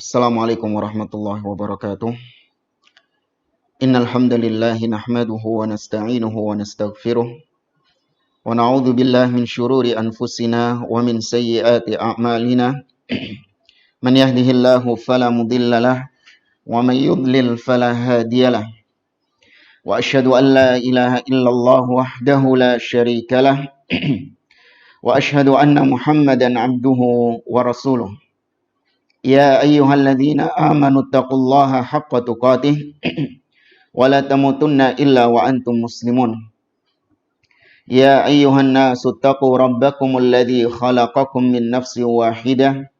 Assalamualaikum warahmatullahi wabarakatuh. Innal hamdalillah nahmaduhu wa nasta'inuhu wa nastaghfiruh wa na'udzu billahi min syururi anfusina wa min sayyiati a'malina. Man yahdihillahu fala mudilla lahu wa man yudlil fala hadiyalah. Wa asyhadu an la ilaha illallah wahdahu la syarika lah. Wa asyhadu anna Muhammadan 'abduhu wa rasuluh. Ya ayyuhalladzina amanu taqullaha haqqa tuqatih wa la tamutunna illa wa antum muslimun. Ya ayyuhan nasu taqu rabbakumul ladzi khalaqakum min nafsin wahidah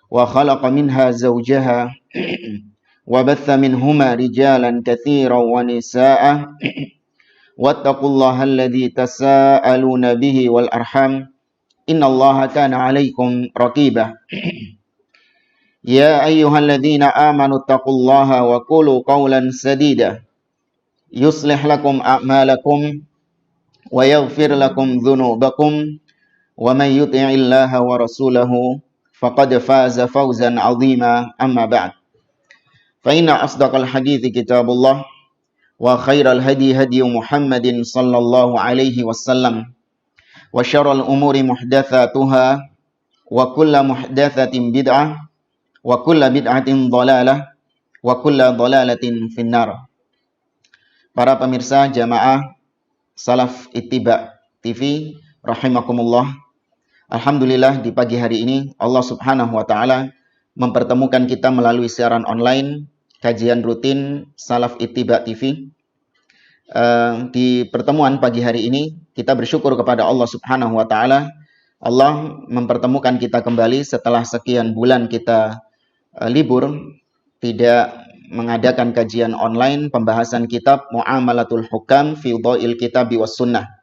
wa khalaqa minha zawjaha wa batha minhuma rijalan katsiran wa nisaa'a wattaqullaha alladzi tasaaluna bihi wal arham innallaha kana 'alaikum raqiba. Ya ayyuhalladzina amanu taqullaha wa qulu qawlan sadida yuslih lakum a'malakum wa yaghfir lakum dhunubakum wa may yuti'illaha wa rasulahu faqad faza fawzan 'azima amma ba'd. Fa inna asdaqal hadithi kitabullah wa khairal hadi hadi Muhammadin sallallahu alaihi wasallam wa syarrul umuri muhdatsatuha wa kullu muhdatsatin bid'ah wa kullu bid'atin dhalalah wa kullu dhalalatin finnar. Para pemirsa jamaah Salaf Ittiba TV rahimakumullah. Alhamdulillah di pagi hari ini Allah Subhanahu wa taala mempertemukan kita melalui siaran online kajian rutin Salaf Ittiba TV. Di pertemuan pagi hari ini kita bersyukur kepada Allah Subhanahu wa taala. Allah mempertemukan kita kembali setelah sekian bulan kita libur, tidak mengadakan kajian online pembahasan kitab Mu'amalatul Hukam fi Dhail Kitabi was Sunnah.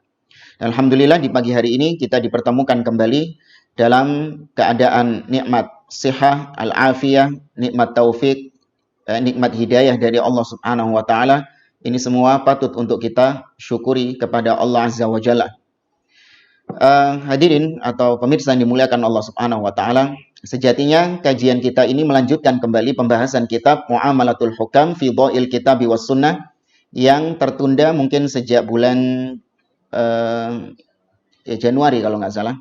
Alhamdulillah di pagi hari ini kita dipertemukan kembali dalam keadaan nikmat sihah, al-afiyah, nikmat taufik, nikmat hidayah dari Allah Subhanahu wa taala. Ini semua patut untuk kita syukuri kepada Allah Azza wa Jalla. Hadirin atau pemirsa yang dimuliakan Allah Subhanahu wa taala, sejatinya kajian kita ini melanjutkan kembali pembahasan kitab Mu'amalatul Hukam fi Dhail Kitabi was Sunnah yang tertunda mungkin sejak bulan Januari kalau nggak salah.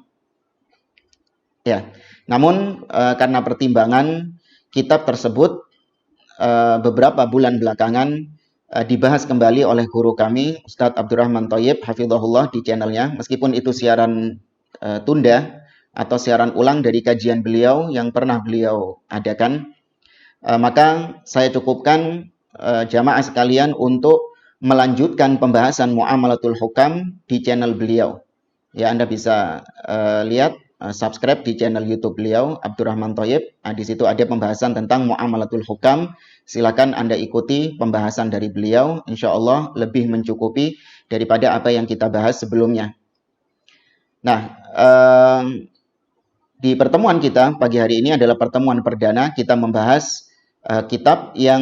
Ya. Namun karena pertimbangan kitab tersebut beberapa bulan belakangan dibahas kembali oleh guru kami Ustadz Abdurrahman Thayyib hafizahullah di channelnya, meskipun itu siaran tunda atau siaran ulang dari kajian beliau yang pernah beliau adakan, maka saya cukupkan jamaah sekalian untuk melanjutkan pembahasan Mu'amalatul Hukam di channel beliau. Ya, Anda bisa lihat, subscribe di channel YouTube beliau Abdurrahman Thayyib. Di situ ada pembahasan tentang Mu'amalatul Hukam. Silakan Anda ikuti pembahasan dari beliau, insya Allah lebih mencukupi daripada apa yang kita bahas sebelumnya. Nah, di pertemuan kita pagi hari ini adalah pertemuan perdana kita membahas kitab yang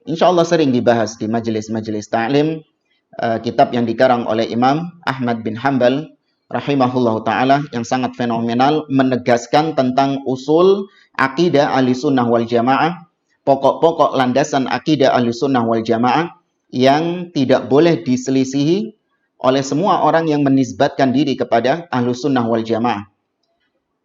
insya Allah sering dibahas di majelis-majelis ta'lim, kitab yang dikarang oleh Imam Ahmad bin Hanbal rahimahullahu ta'ala, yang sangat fenomenal, menegaskan tentang usul akidah Ahlussunnah wal Jamaah, pokok-pokok landasan akidah Ahlussunnah wal Jamaah yang tidak boleh diselisihi oleh semua orang yang menisbatkan diri kepada Ahlussunnah wal Jamaah.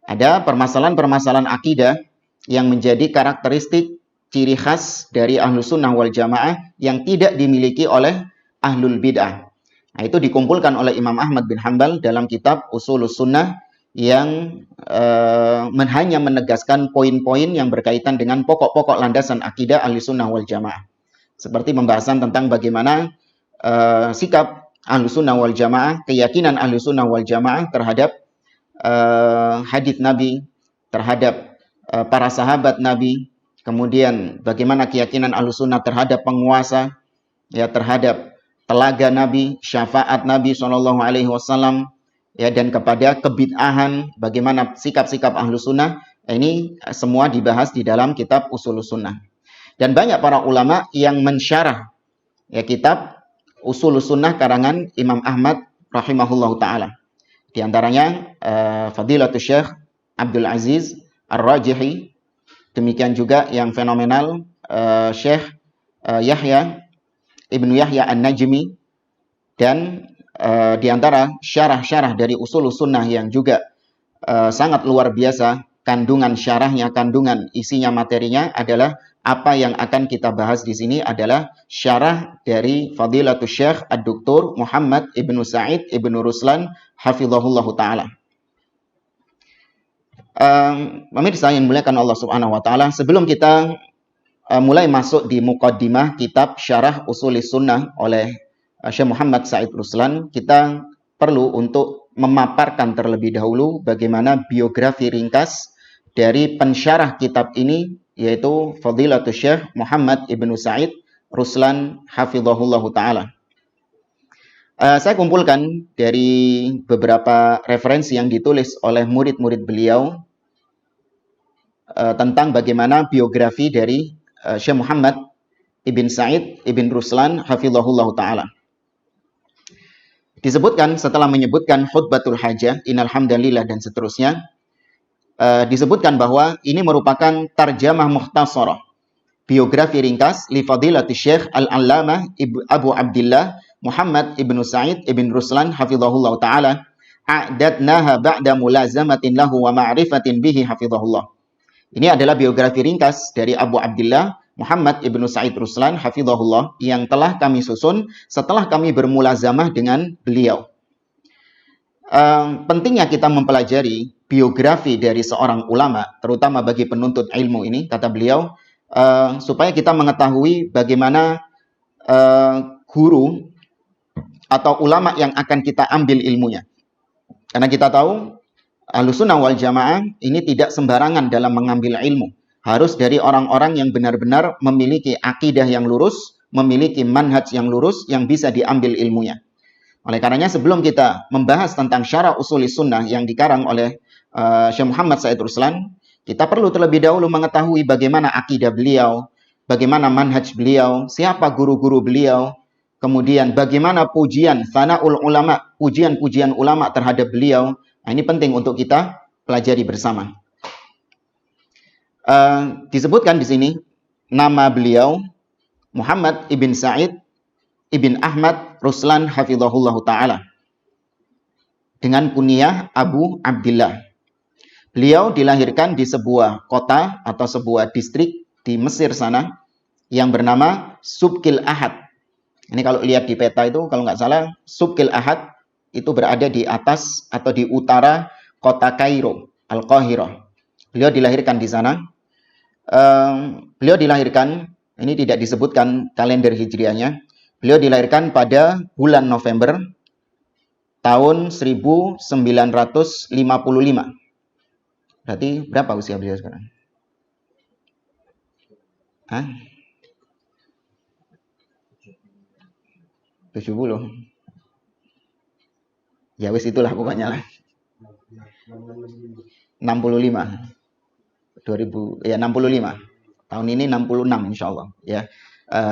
Ada permasalahan-permasalahan akidah yang menjadi karakteristik ciri khas dari Ahlussunnah wal Jamaah yang tidak dimiliki oleh Ahlul Bid'ah. Nah, itu dikumpulkan oleh Imam Ahmad bin Hanbal dalam kitab Ushulus Sunnah yang hanya menegaskan poin-poin yang berkaitan dengan pokok-pokok landasan akidah Ahlussunnah wal Jamaah. Seperti pembahasan tentang bagaimana sikap Ahlussunnah wal Jamaah, keyakinan Ahlussunnah wal Jamaah terhadap hadits Nabi, terhadap para sahabat Nabi, kemudian bagaimana keyakinan Ahlussunnah terhadap penguasa, ya, terhadap telaga Nabi, syafaat Nabi SAW, ya, dan kepada kebid'ahan, bagaimana sikap-sikap Ahlussunnah. Ini semua dibahas di dalam kitab Ushulus Sunnah. Dan banyak para ulama yang mensyarah ya kitab Ushulus Sunnah karangan Imam Ahmad rahimahullahu taala. Di antaranya Fadilatul Syekh Abdul Aziz Ar-Rajihi Demikian juga yang fenomenal Syekh Yahya Ibnu Yahya An-Najmi, dan di antara syarah-syarah dari Ushul Sunnah yang juga sangat luar biasa kandungan syarahnya, kandungan isinya, materinya adalah apa yang akan kita bahas di sini adalah syarah dari Fadilatul Syekh Ad-Doktor Muhammad Ibnu Sa'id Ibnu Ruslan hafizahullahu taala. Pemirsa yang dimuliakan Allah Subhanahu wa taala, sebelum kita mulai masuk di muqaddimah kitab Syarah Ushulis Sunnah oleh Syekh Muhammad Sa'id Ruslan, kita perlu untuk memaparkan terlebih dahulu bagaimana biografi ringkas dari pensyarah kitab ini, yaitu Fadilatul Syekh Muhammad Ibnu Sa'id Ruslan hafizahullahu taala. Saya kumpulkan dari beberapa referensi yang ditulis oleh murid-murid beliau tentang bagaimana biografi dari Syekh Muhammad Ibn Sa'id Ibn Ruslan hafizahullahu taala. Disebutkan setelah menyebutkan khutbatul hajah, innal hamdalillah dan seterusnya, disebutkan bahwa ini merupakan tarjamah mukhtasarah, biografi ringkas li fadilati Syekh Al-Allamah Abu Abdillah Muhammad Ibnu Sa'id Ibn Ruslan hafizahullah ta'ala, a'dadnaha ba'da mulazamatin lahu wa ma'rifatin bihi hafizahullah. Ini adalah biografi ringkas dari Abu Abdillah Muhammad Ibnu Sa'id Ruslan hafizahullah yang telah kami susun setelah kami bermulazamah dengan beliau. Pentingnya kita mempelajari biografi dari seorang ulama, terutama bagi penuntut ilmu ini, kata beliau, supaya kita mengetahui bagaimana guru atau ulama yang akan kita ambil ilmunya. Karena kita tahu Ahlussunnah wal Jamaah ini tidak sembarangan dalam mengambil ilmu. Harus dari orang-orang yang benar-benar memiliki akidah yang lurus, memiliki manhaj yang lurus, yang bisa diambil ilmunya. Oleh karenanya sebelum kita membahas tentang syarah Ushulis Sunnah yang dikarang oleh Syekh Muhammad Sa'id Ruslan, kita perlu terlebih dahulu mengetahui bagaimana akidah beliau, bagaimana manhaj beliau, siapa guru-guru beliau, kemudian bagaimana pujian, sana'ul ulama, pujian-pujian ulama terhadap beliau. Nah, ini penting untuk kita pelajari bersama. Disebutkan di sini nama beliau Muhammad Ibn Sa'id Ibn Ahmad Ruslan hafizahullahu ta'ala, dengan kunyah Abu Abdillah. Beliau dilahirkan di sebuah kota atau sebuah distrik di Mesir sana yang bernama Subkil Ahad. Ini kalau lihat di peta itu, kalau nggak salah, Subkil Ahad itu berada di atas atau di utara kota Kairo, Al-Qahirah. Beliau dilahirkan di sana. Beliau dilahirkan, ini tidak disebutkan kalender hijriahnya. Beliau dilahirkan pada bulan November tahun 1955. Berarti berapa usia beliau sekarang? 70. Ya wis itulah pokoknya lah. 65. 65. Tahun ini 66 insyaallah ya.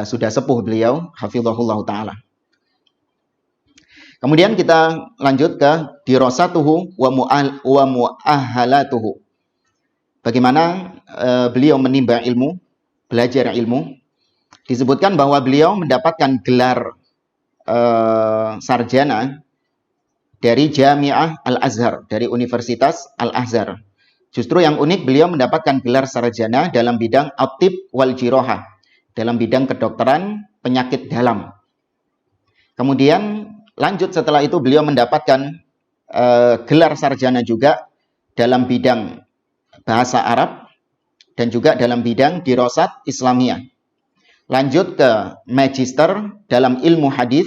Sudah sepuh beliau hafizahullah taala. Kemudian kita lanjut ke dirasatuhu wa mu'ahhalatuhu. Bagaimana beliau menimba ilmu, belajar ilmu. Disebutkan bahwa beliau mendapatkan gelar sarjana dari Jami'ah Al-Azhar, dari Universitas Al-Azhar. Justru yang unik, beliau mendapatkan gelar sarjana dalam bidang at-tib wal jirohah, dalam bidang kedokteran penyakit dalam. Kemudian lanjut setelah itu beliau mendapatkan gelar sarjana juga dalam bidang bahasa Arab dan juga dalam bidang dirasat Islamiyah. Lanjut ke magister dalam ilmu hadis,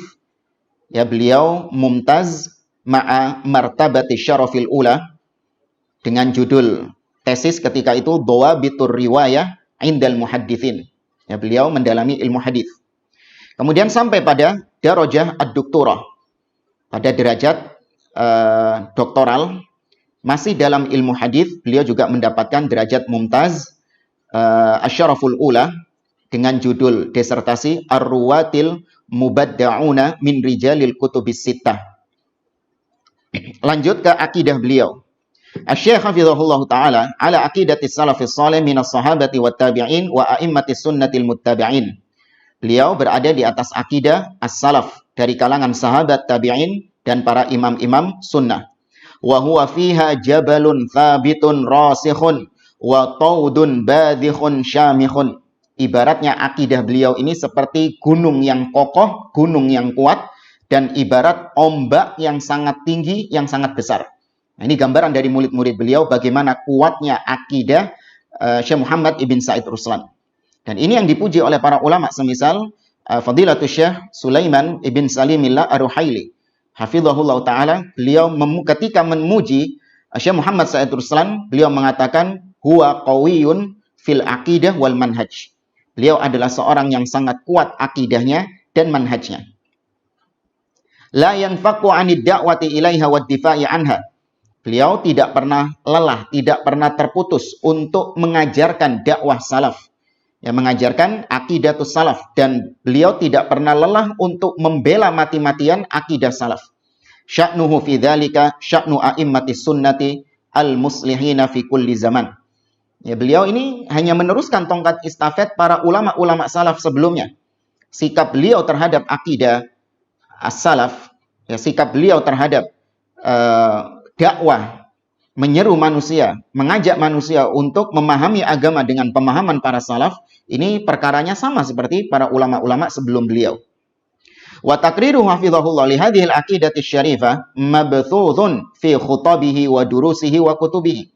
ya beliau mumtaz ma'a martabati syarafil ula, dengan judul tesis ketika itu Dhawabitur Riwayah Indal Muhadditsin. Ya, beliau mendalami ilmu hadis. Kemudian sampai pada darajah ad-doktorah, pada derajat doktoral, masih dalam ilmu hadis, beliau juga mendapatkan derajat mumtaz asyaraful ula dengan judul disertasi Ar-Ruwatil Mubadda'una min Rijalil Kutubis Sittah. Lanjut ke akidah beliau. Asy-Syaikh hafizahullah taala ala aqidati salafis salih minas sahabati wat tabi'in wa a'immatis sunnatil muttabi'in. Beliau berada di atas akidah as-salaf dari kalangan sahabat tabi'in dan para imam-imam sunnah. Wa huwa fiha jabalun thabitun rasikhun wa taudun badhikhun syamikhun. Ibaratnya akidah beliau ini seperti gunung yang kokoh, gunung yang kuat, dan ibarat ombak yang sangat tinggi, yang sangat besar. Nah, ini gambaran dari murid-murid beliau bagaimana kuatnya akidah Syekh Muhammad ibn Said Ruslan. Dan ini yang dipuji oleh para ulama semisal Fadilatul Syekh Sulaiman ibn Salimillah Ar-Ruhaili. Hafizahullah ta'ala, beliau ketika memuji Syekh Muhammad Said Ruslan, beliau mengatakan, huwa qawiyun fil aqidah wal manhaj. Beliau adalah seorang yang sangat kuat akidahnya dan manhajnya. La yanfaqu 'anid da'wati ilaiha wad difa'i anha. Beliau tidak pernah lelah, tidak pernah terputus untuk mengajarkan dakwah salaf. Ya, mengajarkan akidatus salaf. Dan beliau tidak pernah lelah untuk membela mati-matian akidah salaf. Sya'nuhu fi dzalika sya'nu a'immatis sunnati al-muslihina fi kulli zaman. Ya, beliau ini hanya meneruskan tongkat estafet para ulama-ulama salaf sebelumnya. Sikap beliau terhadap akidah as-salaf, ya, sikap beliau terhadap dakwah, menyeru manusia, mengajak manusia untuk memahami agama dengan pemahaman para salaf, ini perkaranya sama seperti para ulama-ulama sebelum beliau. Wa taqriruhu hafizahullah li hadhil aqidati syarifah mabthudhun fi khutabihi wa durusihi wa kutubihi.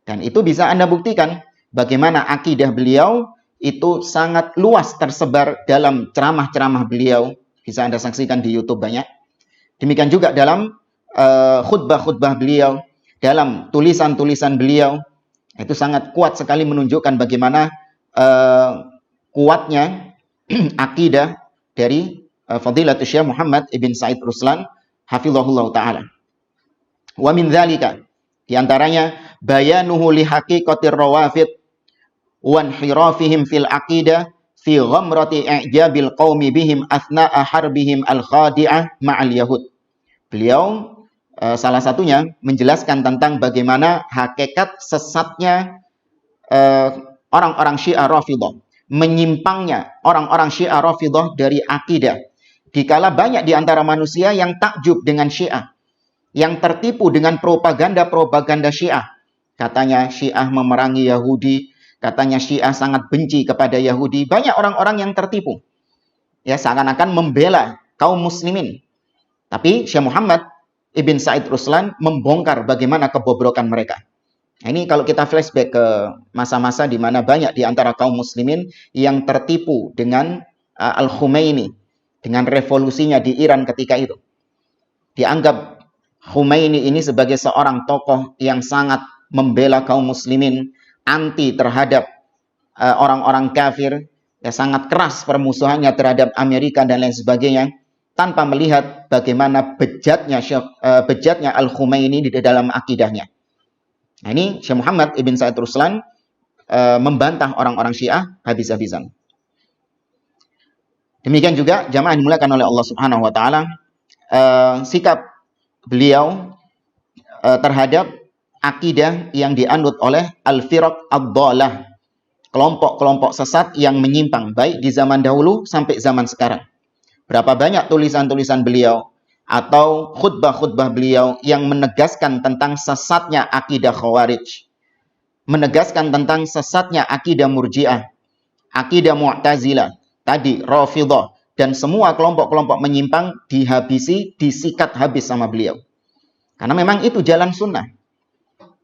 Dan itu bisa Anda buktikan bagaimana akidah beliau itu sangat luas tersebar dalam ceramah-ceramah beliau. Bisa Anda saksikan di YouTube banyak. Demikian juga dalam khutbah-khutbah beliau, dalam tulisan-tulisan beliau, itu sangat kuat sekali menunjukkan bagaimana kuatnya akidah dari Fadilatul Syekh Muhammad ibn Said Ruslan hafizahullah ta'ala. Wa min dzalika, di antaranya bayanuhu li haqiqatir rawafid wa inhirafihim fil aqidah fi ghamrati i'jabil qaumi bihim athna'a harbihim al-khadi'ah ma'al yahud. Beliau salah satunya menjelaskan tentang bagaimana hakikat sesatnya orang-orang Syiah Rafidhah, menyimpangnya orang-orang Syiah Rafidhah dari akidah. Dikala banyak di antara manusia yang takjub dengan Syiah, yang tertipu dengan propaganda-propaganda Syiah. Katanya Syiah memerangi Yahudi, katanya Syiah sangat benci kepada Yahudi. Banyak orang-orang yang tertipu. Ya, seakan-akan membela kaum muslimin. Tapi Syekh Muhammad ibn Said Ruslan membongkar bagaimana kebobrokan mereka. Nah, ini kalau kita flashback ke masa-masa di mana banyak di antara kaum muslimin yang tertipu dengan Al-Khomeini, dengan revolusinya di Iran ketika itu. Dianggap Khomeini ini sebagai seorang tokoh yang sangat membela kaum muslimin, anti terhadap orang-orang kafir, ya, sangat keras permusuhannya terhadap Amerika dan lain sebagainya, tanpa melihat bagaimana bejatnya Al-Khomeini di dalam akidahnya. Nah, ini Syekh Muhammad ibn Said Ruslan membantah orang-orang Syiah habis-habisan. Demikian juga jamaah dimuliakan oleh Allah Subhanahu wa taala, sikap beliau terhadap akidah yang dianut oleh al-firaq ad-dhalah, kelompok-kelompok sesat yang menyimpang baik di zaman dahulu sampai zaman sekarang. Berapa banyak tulisan-tulisan beliau atau khutbah-khutbah beliau yang menegaskan tentang sesatnya akidah Khawarij, menegaskan tentang sesatnya akidah Murji'ah, akidah Mu'tazilah, tadi Rafidhah, dan semua kelompok-kelompok menyimpang dihabisi, disikat habis sama beliau. Karena memang itu jalan sunnah.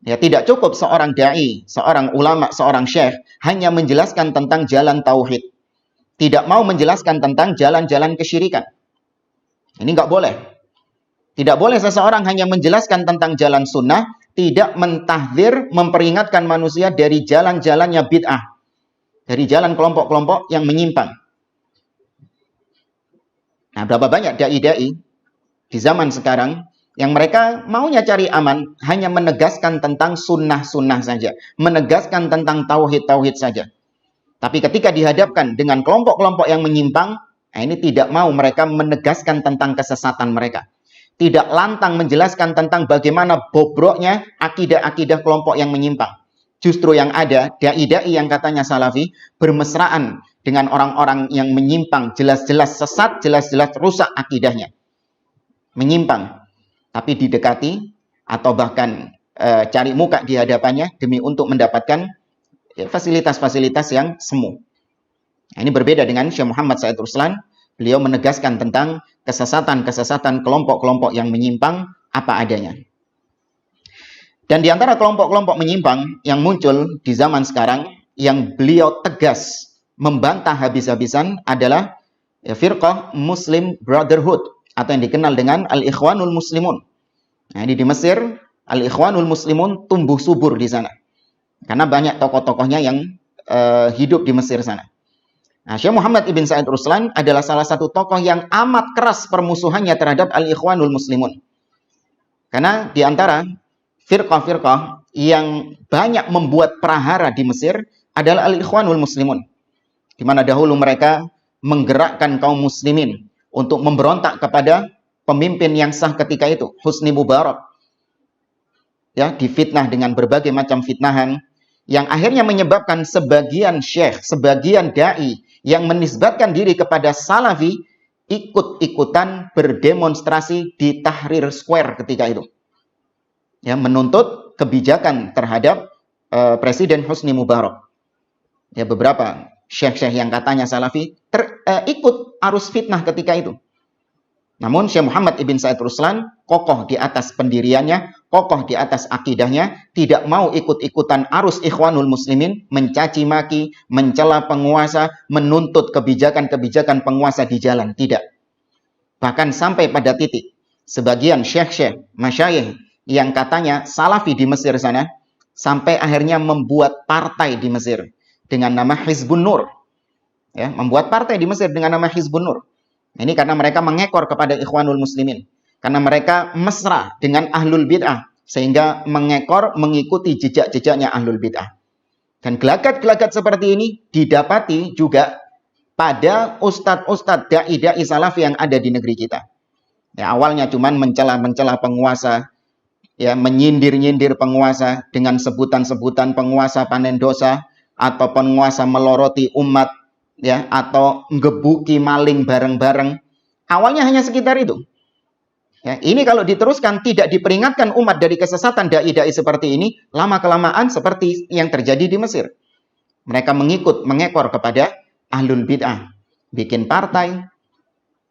Ya, tidak cukup seorang da'i, seorang ulama, seorang syekh hanya menjelaskan tentang jalan tauhid. Tidak mau menjelaskan tentang jalan-jalan kesyirikan. Ini nggak boleh. Tidak boleh seseorang hanya menjelaskan tentang jalan sunnah, tidak mentahdzir, memperingatkan manusia dari jalan-jalannya bid'ah, dari jalan kelompok-kelompok yang menyimpang. Nah, berapa banyak da'i-da'i di zaman sekarang yang mereka maunya cari aman, hanya menegaskan tentang sunnah-sunnah saja, menegaskan tentang tauhid-tauhid saja. Tapi ketika dihadapkan dengan kelompok-kelompok yang menyimpang, ini tidak mau mereka menegaskan tentang kesesatan mereka. tidak lantang menjelaskan tentang bagaimana bobroknya akidah-akidah kelompok yang menyimpang. Justru yang ada, dai-dai yang katanya salafi, bermesraan dengan orang-orang yang menyimpang, jelas-jelas sesat, jelas-jelas rusak akidahnya. Menyimpang, tapi didekati, atau bahkan cari muka di hadapannya, demi untuk mendapatkan fasilitas-fasilitas yang semu. Nah, ini berbeda dengan Syekh Muhammad Said Ruslan. Beliau menegaskan tentang kesesatan-kesesatan kelompok-kelompok yang menyimpang apa adanya. Dan di antara kelompok-kelompok menyimpang yang muncul di zaman sekarang, yang beliau tegas membantah habis-habisan adalah firqah Muslim Brotherhood, atau yang dikenal dengan Al-Ikhwanul Muslimun. Nah, ini di Mesir, Al-Ikhwanul Muslimun tumbuh subur di sana. Karena banyak tokoh-tokohnya yang hidup di Mesir sana. Nah, Syekh Muhammad Ibn Said Ruslan adalah salah satu tokoh yang amat keras permusuhannya terhadap Al-Ikhwanul Muslimun. Karena di antara firqah-firqah yang banyak membuat prahara di Mesir adalah Al-Ikhwanul Muslimun. Di mana dahulu mereka menggerakkan kaum muslimin untuk memberontak kepada pemimpin yang sah ketika itu, Husni Mubarak. Ya, difitnah dengan berbagai macam fitnahan yang akhirnya menyebabkan sebagian syekh, sebagian dai yang menisbatkan diri kepada salafi ikut-ikutan berdemonstrasi di Tahrir Square ketika itu. Ya, menuntut kebijakan terhadap Presiden Husni Mubarak. Ya, beberapa syekh-syekh yang katanya salafi ikut arus fitnah ketika itu. Namun Syekh Muhammad Ibn Said Ruslan kokoh di atas pendiriannya, kokoh di atas akidahnya, tidak mau ikut-ikutan arus Ikhwanul Muslimin, mencaci maki, mencela penguasa, menuntut kebijakan-kebijakan penguasa di jalan. Tidak. Bahkan sampai pada titik sebagian syekh-syekh, masyayikh yang katanya salafi di Mesir sana, sampai akhirnya membuat partai di Mesir dengan nama Hizbun Nur. Ya, membuat partai di Mesir dengan nama Hizbun Nur. Ini karena mereka mengekor kepada Ikhwanul Muslimin. Karena mereka mesra dengan Ahlul Bid'ah. Sehingga mengekor, mengikuti jejak-jejaknya Ahlul Bid'ah. Dan gelagat-gelagat seperti ini didapati juga pada ustadz-ustadz dai-dai salafi yang ada di negeri kita. Ya, awalnya cuman mencela-mencela penguasa, ya, menyindir-nyindir penguasa dengan sebutan-sebutan penguasa panen dosa, atau penguasa meloroti umat, ya, atau ngebuki maling bareng-bareng. Awalnya hanya sekitar itu. Ya, ini kalau diteruskan tidak diperingatkan umat dari kesesatan dai-dai seperti ini, lama-kelamaan seperti yang terjadi di Mesir. Mereka mengekor kepada Ahlul Bid'ah, bikin partai,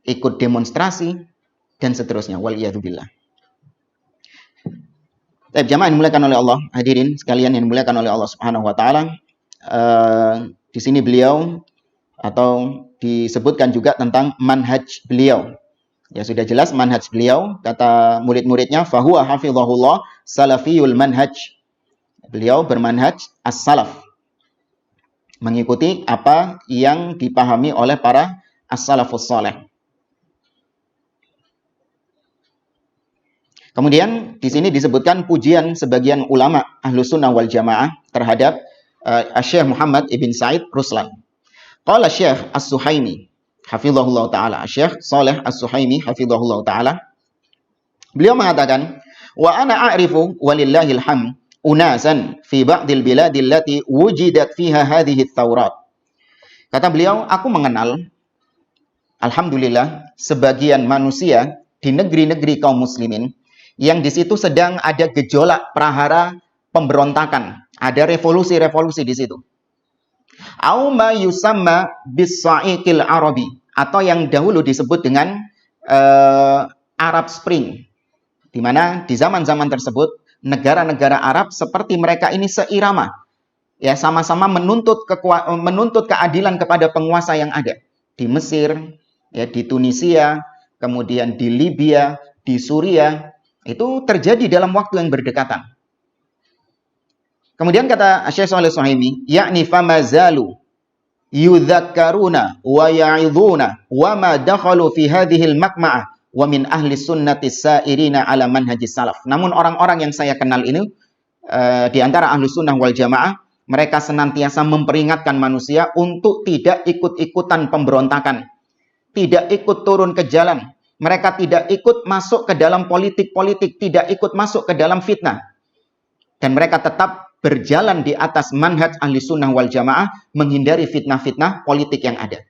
ikut demonstrasi, dan seterusnya. Waliyadzubillah. Jamaah yang dimuliakan oleh Allah, hadirin sekalian yang dimuliakan oleh Allah Subhanahu wa taala. Di sini beliau atau disebutkan juga tentang manhaj beliau. Ya, sudah jelas manhaj beliau, kata murid-muridnya, fahuwa hafizahullah salafiyul manhaj. Beliau bermanhaj as-salaf. Mengikuti apa yang dipahami oleh para as-salafus saleh. Kemudian di sini disebutkan pujian sebagian ulama Ahlus Sunnah wal Jamaah terhadap Syekh Muhammad Ibn Said Ruslan. Qala Syekh As-Suhaimi hafizahullah taala, Syekh Saleh As-Suhaimi hafizahullah taala, beliau mengatakan, wa ana a'rifu walillahil hamd unasan fi ba'dil biladil lati wujidat fiha hadhihi at-taurat. Kata beliau, aku mengenal alhamdulillah sebagian manusia di negeri-negeri kaum muslimin yang di situ sedang ada gejolak prahara pemberontakan, ada revolusi-revolusi di situ. Au ma yusamma bis-sa'iqil arabi, atau yang dahulu disebut dengan Arab Spring, di mana di zaman-zaman tersebut negara-negara Arab seperti mereka ini seirama, ya, sama-sama menuntut keadilan kepada penguasa yang ada di Mesir, ya, di Tunisia, kemudian di Libya, di Suriah. Itu terjadi dalam waktu yang berdekatan. Kemudian kata Syekh Shalih Suhaimi, yakni famazalu yudhakkaruna wa ya'idhuna wa ma dakhalu fi hadhihi al-maqma'ah wa min ahli sunnati sairina ala manhajis salaf. Namun orang-orang yang saya kenal ini di antara ahli sunnah wal jamaah, mereka senantiasa memperingatkan manusia untuk tidak ikut-ikutan pemberontakan, tidak ikut turun ke jalan, Mereka tidak ikut masuk ke dalam politik-politik, tidak ikut masuk ke dalam fitnah. Dan mereka tetap berjalan di atas manhaj ahli sunnah wal jamaah, menghindari fitnah-fitnah politik yang ada.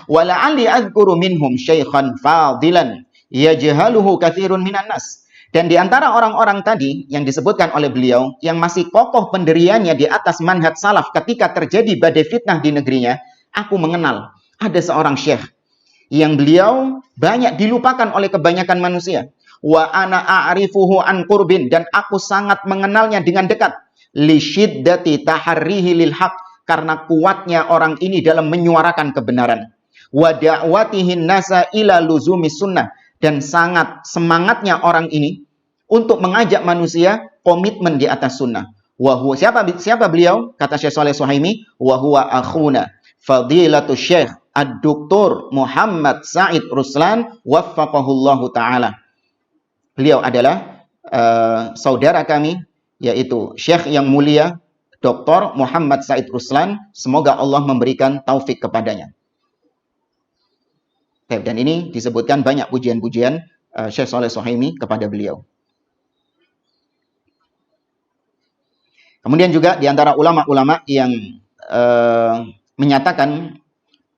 Wala'alli azkuru minhum syaikhan fadilan yajhaluhu katsirun minan nas. Dan di antara orang-orang tadi yang disebutkan oleh beliau, yang masih kokoh pendiriannya di atas manhaj salaf ketika terjadi badai fitnah di negerinya, aku mengenal ada seorang syekh yang beliau banyak dilupakan oleh kebanyakan manusia. Wa ana a'rifuhu an qurbin, dan aku sangat mengenalnya dengan dekat. Li syiddati taharrihi lil haq, karena kuatnya orang ini dalam menyuarakan kebenaran. Wa da'watihi nasa ila luzumi sunnah, dan sangat semangatnya orang ini untuk mengajak manusia komitmen di atas sunnah. Wa huwa, siapa beliau? Kata Syekh Shalih Suhaimi, wa huwa akhuna fadilatul Syekh Ad-Doktor Muhammad Said Ruslan waffaqahullahu taala. Beliau adalah saudara kami, yaitu Syekh yang mulia Dr. Muhammad Said Ruslan, semoga Allah memberikan taufik kepadanya. Dan ini disebutkan banyak pujian-pujian Syekh Shalih Suhaimi kepada beliau. Kemudian juga di antara ulama-ulama yang menyatakan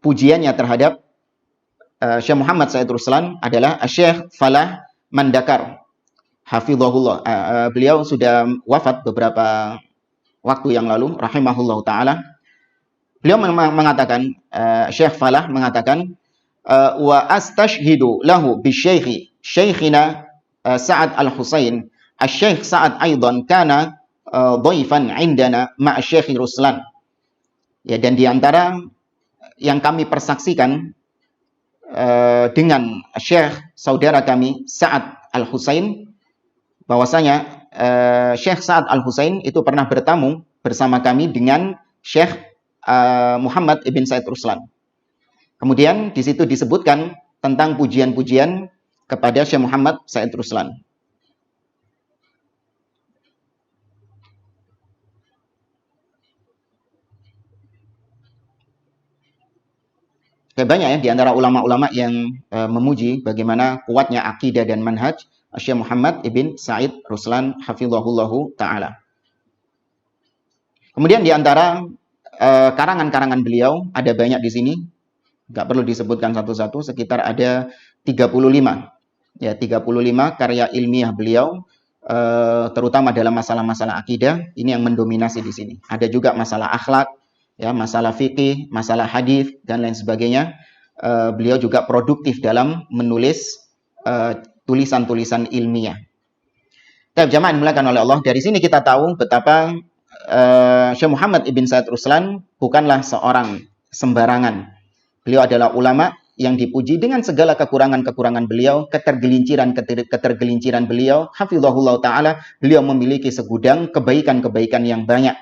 pujiannya terhadap Syekh Muhammad Said Ruslan adalah Syekh Falah Mandakar, hafizahullah. Beliau sudah wafat beberapa waktu yang lalu, rahimahullah ta'ala. Beliau mengatakan, Syekh Falah mengatakan, wa astashhidu lahu bisyekhi syekhina Sa'ad al-Husain. Syekh Sa'ad aidan kana dhaifan indana ma'a Syekh Ruslan. Ya, dan di antara yang kami persaksikan dengan Syekh saudara kami Sa'ad al-Husain, bahwasanya Syekh Sa'ad al-Husain itu pernah bertamu bersama kami dengan Syekh Muhammad ibn Said Ruslan. Kemudian di situ disebutkan tentang pujian-pujian kepada Syekh Muhammad Said Ruslan. Banyak ya di antara ulama-ulama yang memuji bagaimana kuatnya akidah dan manhaj Syekh Muhammad ibn Said Ruslan hafizahullahu ta'ala. Kemudian di antara karangan-karangan beliau ada banyak di sini, nggak perlu disebutkan satu-satu, sekitar ada 35. Ya, 35 karya ilmiah beliau, terutama dalam masalah-masalah akidah, ini yang mendominasi di sini. Ada juga masalah akhlak, ya, masalah fikih, masalah hadis dan lain sebagainya. Beliau juga produktif dalam menulis tulisan-tulisan ilmiah. Jamaah dimuliakan oleh Allah, dari sini kita tahu betapa Syekh Muhammad ibn Said Ruslan bukanlah seorang sembarangan. Beliau adalah ulama yang dipuji dengan segala kekurangan-kekurangan beliau, ketergelinciran beliau, hafizahullah ta'ala. Beliau memiliki segudang kebaikan-kebaikan yang banyak.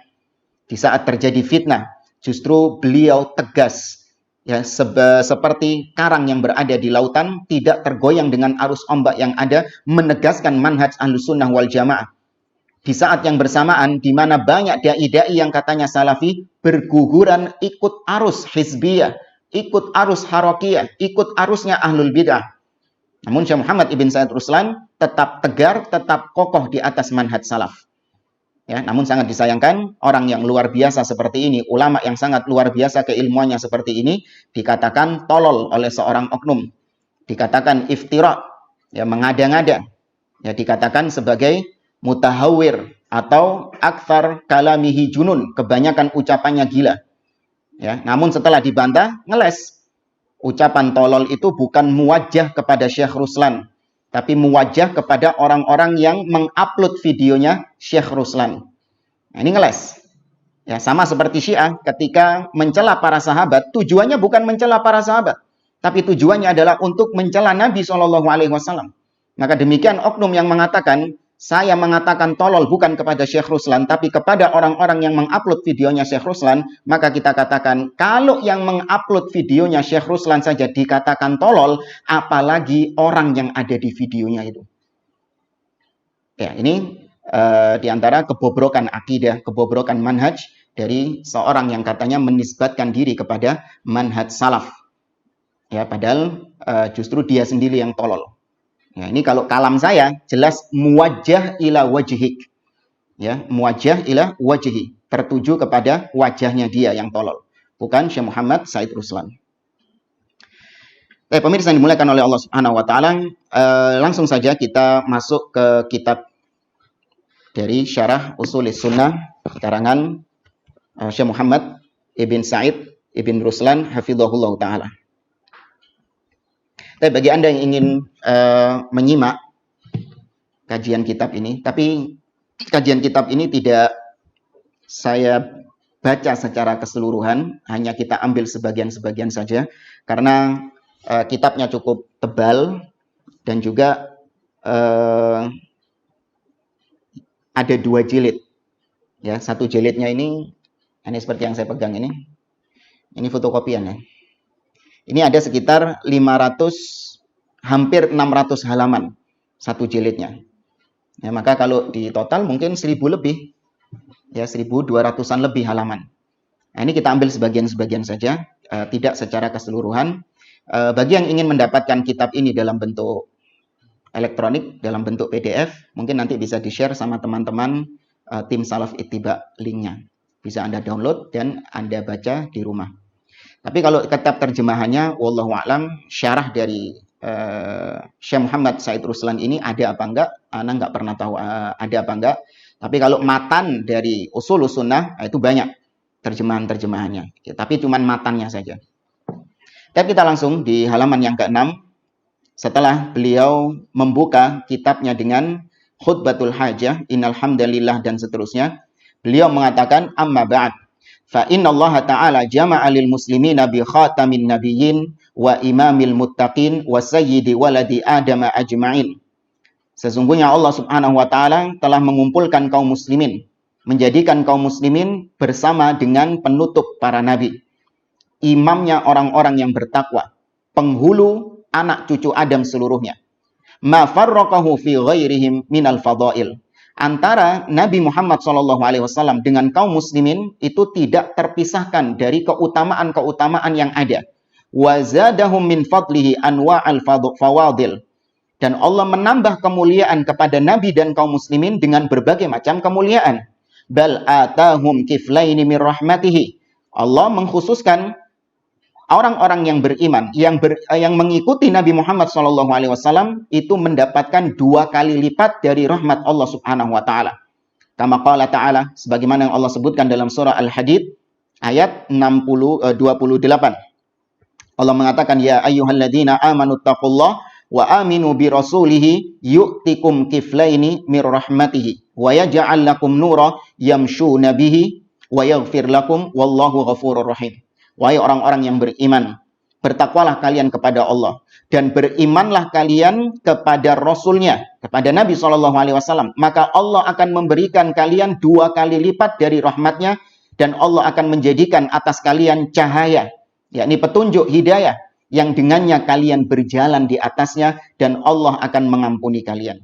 Di saat terjadi fitnah, justru beliau tegas, ya, seperti karang yang berada di lautan, tidak tergoyang dengan arus ombak yang ada, menegaskan manhaj Ahlus Sunnah wal Jamaah. Di saat yang bersamaan, di mana banyak dai-dai yang katanya salafi berguguran ikut arus hizbiyah, ikut arus harakiyah, ikut arusnya ahlul bidah. Namun Syekh Muhammad ibn Said Ruslan tetap tegar, tetap kokoh di atas manhaj salaf. Ya, namun sangat disayangkan orang yang luar biasa seperti ini, ulama yang sangat luar biasa keilmuannya seperti ini, dikatakan tolol oleh seorang oknum, dikatakan iftira, ya, mengada-ngada, ya, dikatakan sebagai mutahawir atau akthar kalamihi junun, kebanyakan ucapannya gila. Ya, namun setelah dibantah, ngeles. Ucapan tolol itu bukan muwajjah kepada Syekh Ruslan, tapi muwajjah kepada orang-orang yang mengupload videonya Syekh Ruslan. Nah, ini ngeles. Ya, sama seperti Syiah ketika mencela para sahabat, tujuannya bukan mencela para sahabat, tapi tujuannya adalah untuk mencela Nabi SAW. Maka demikian oknum yang mengatakan, saya mengatakan tolol bukan kepada Syekh Ruslan, tapi kepada orang-orang yang mengupload videonya Syekh Ruslan, maka kita katakan, kalau yang mengupload videonya Syekh Ruslan saja dikatakan tolol, apalagi orang yang ada di videonya itu. Ya, ini di antara kebobrokan akidah, kebobrokan manhaj dari seorang yang katanya menisbatkan diri kepada manhaj salaf. Ya, padahal justru dia sendiri yang tolol. Ya, ini kalau kalam saya jelas muwajjah ila wajhik. Ya, muwajjah ila wajhi, tertuju kepada wajahnya dia yang tolol, bukan Syekh Muhammad Said Ruslan. Pemirsa yang dimuliakan oleh Allah Subhanahu wa taala, langsung saja kita masuk ke kitab dari Syarah Ushulis Sunnah karangan Syekh Muhammad Ibn Said Ibn Ruslan hafizahullah taala. Bagi Anda yang ingin menyimak kajian kitab ini, tapi kajian kitab ini tidak saya baca secara keseluruhan, hanya kita ambil sebagian-sebagian saja, karena kitabnya cukup tebal dan juga ada 2 jilid. Ya, 1 jilidnya ini seperti yang saya pegang ini. Ini fotokopian ya. Ini ada sekitar 500, hampir 600 halaman 1 jilidnya. Ya, maka kalau di total mungkin 1000 lebih. Ya, 1200-an lebih halaman. Nah, ini kita ambil sebagian-sebagian saja, tidak secara keseluruhan. Bagi yang ingin mendapatkan kitab ini dalam bentuk elektronik, dalam bentuk PDF, mungkin nanti bisa di-share sama teman-teman tim Salaf Ittiba linknya. Bisa Anda download dan Anda baca di rumah. Tapi kalau kitab terjemahannya, wallahu a'lam, syarah dari Syekh Muhammad Said Ruslan ini ada apa enggak? Ana enggak pernah tahu ada apa enggak. Tapi kalau matan dari Ushulus Sunnah, itu banyak terjemahan-terjemahannya. Tapi cuman matannya saja. Dan kita langsung di halaman yang ke-6. Setelah beliau membuka kitabnya dengan khutbatul hajah, innal hamdalillah dan seterusnya, beliau mengatakan amma ba'd. Fa inna Allah Ta'ala jama'a lil muslimina bi khatamin nabiyyin wa imamil muttaqin wa sayyidi waladi Adam ajma'in. Sesungguhnya Allah Subhanahu wa taala telah mengumpulkan kaum muslimin, menjadikan kaum muslimin bersama dengan penutup para nabi, imamnya orang-orang yang bertakwa, penghulu anak cucu Adam seluruhnya. Ma farraqahu fi ghairihim minal fadail. Antara Nabi Muhammad SAW dengan kaum muslimin itu tidak terpisahkan dari keutamaan-keutamaan yang ada. Wa zadahum min fadlihi anwa'al fawadil. Dan Allah menambah kemuliaan kepada Nabi dan kaum muslimin dengan berbagai macam kemuliaan. Bal atahum kiflaini min rahmatihi. Allah mengkhususkan orang-orang yang beriman, yang mengikuti Nabi Muhammad SAW itu mendapatkan 2 kali lipat dari rahmat Allah Subhanahu wa taala. Kama qala ta'ala, sebagaimana yang Allah sebutkan dalam surah Al-Hadid ayat 28. Allah mengatakan, ya ayyuhalladzina amanu taqullah wa aminu bi rasulihi yu'tikum kiflaini mir rahmatihi wa yaj'al lakum nura yamshuna bihi wa yaghfir lakum wallahu ghafurur rahim. Wahai orang-orang yang beriman, bertakwalah kalian kepada Allah dan berimanlah kalian kepada Rasulnya, kepada Nabi SAW. Maka Allah akan memberikan kalian 2 kali lipat dari rahmatnya dan Allah akan menjadikan atas kalian cahaya, yakni petunjuk hidayah yang dengannya kalian berjalan di atasnya dan Allah akan mengampuni kalian.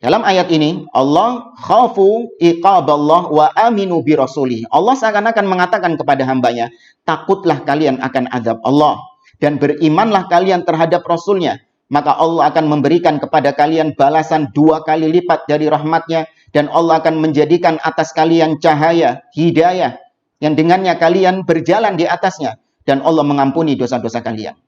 Dalam ayat ini, Allah khafu iqaballah wa aminu bi rasulih. Allah seakan-akan mengatakan kepada hambanya, takutlah kalian akan azab Allah dan berimanlah kalian terhadap Rasulnya. Maka Allah akan memberikan kepada kalian balasan 2 kali lipat dari rahmatnya dan Allah akan menjadikan atas kalian cahaya, hidayah yang dengannya kalian berjalan di atasnya dan Allah mengampuni dosa-dosa kalian.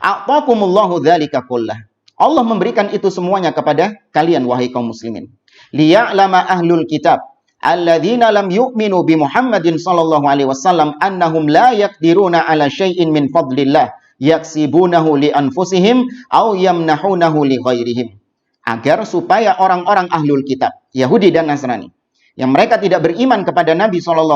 A'taqumullahu dzalika kullah. Allah memberikan itu semuanya kepada kalian wahai kaum muslimin. Liya'lama ahlul kitab alladzina lam yu'minu bi Muhammadin sallallahu alaihi wasallam annahum la yaqdiruna ala syai'in min fadlillah yaksibunahu li anfusihim aw yamnahunahu li ghairihim. Agar supaya orang-orang ahlul kitab, Yahudi dan Nasrani, yang mereka tidak beriman kepada Nabi SAW,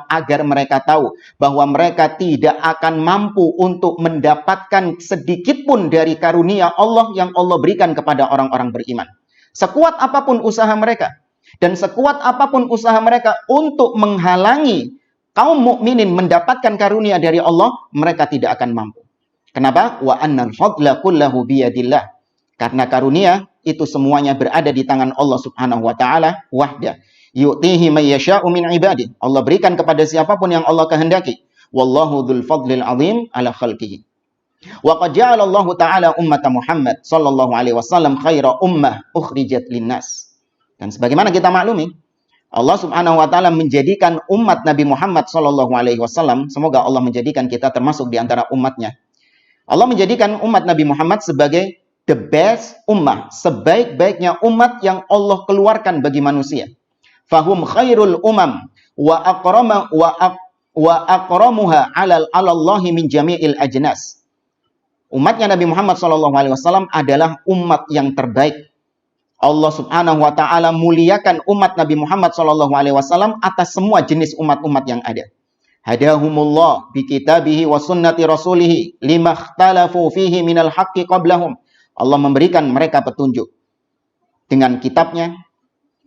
agar mereka tahu bahwa mereka tidak akan mampu untuk mendapatkan sedikit pun dari karunia Allah yang Allah berikan kepada orang-orang beriman. Sekuat apapun usaha mereka, dan sekuat apapun usaha mereka untuk menghalangi kaum mukminin mendapatkan karunia dari Allah, mereka tidak akan mampu. Kenapa? Wa annal fadla kullahu biyadillah. Karena karunia itu semuanya berada di tangan Allah Subhanahu wa taala wahda. Yu'tihi may yasha'u min ibadih. Allah berikan kepada siapapun yang Allah kehendaki. Wallahu dzul fadlil azim ala khalqihi. Wa qad ja'alallahu ta'ala ummata Muhammad sallallahu alaihi wasallam khaira ummah ukhrijat linnas. Dan sebagaimana kita maklumi, Allah Subhanahu wa taala menjadikan umat Nabi Muhammad sallallahu alaihi wasallam, semoga Allah menjadikan kita termasuk di antara umatnya. Allah menjadikan umat Nabi Muhammad sebagai the best ummah, sebaik-baiknya umat yang Allah keluarkan bagi manusia. Fahum khairul umam wa akramuha 'ala Allahi min jami'il ajnas. Umatnya Nabi Muhammad sallallahu alaihi wasallam adalah umat yang terbaik. Allah Subhanahu wa taala muliakan umat Nabi Muhammad sallallahu alaihi wasallam atas semua jenis umat-umat yang ada. Hadahumullah bi kitabihi wa sunnati rasulih limakhtalafu fihi minal haqqi qablahum. Allah memberikan mereka petunjuk dengan kitabnya,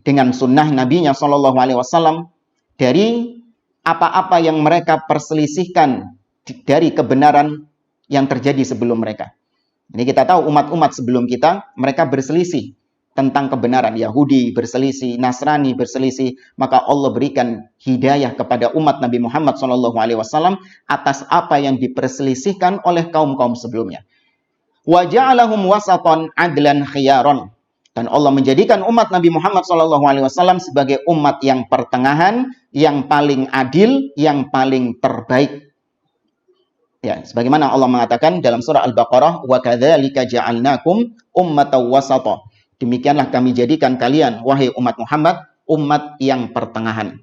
dengan sunnah nabinya sallallahu alaihi wasallam dari apa-apa yang mereka perselisihkan dari kebenaran yang terjadi sebelum mereka. Ini kita tahu umat-umat sebelum kita, mereka berselisih tentang kebenaran. Yahudi berselisih, Nasrani berselisih, maka Allah berikan hidayah kepada umat Nabi Muhammad SAW atas apa yang diperselisihkan oleh kaum-kaum sebelumnya. Wa ja'alahum wasatan adlan khiyaron. Dan Allah menjadikan umat Nabi Muhammad SAW sebagai umat yang pertengahan, yang paling adil, yang paling terbaik. Ya, sebagaimana Allah mengatakan dalam surah Al-Baqarah, wa kadzalika ja'alnakum ummatan wasata. Demikianlah kami jadikan kalian, wahai umat Muhammad, umat yang pertengahan.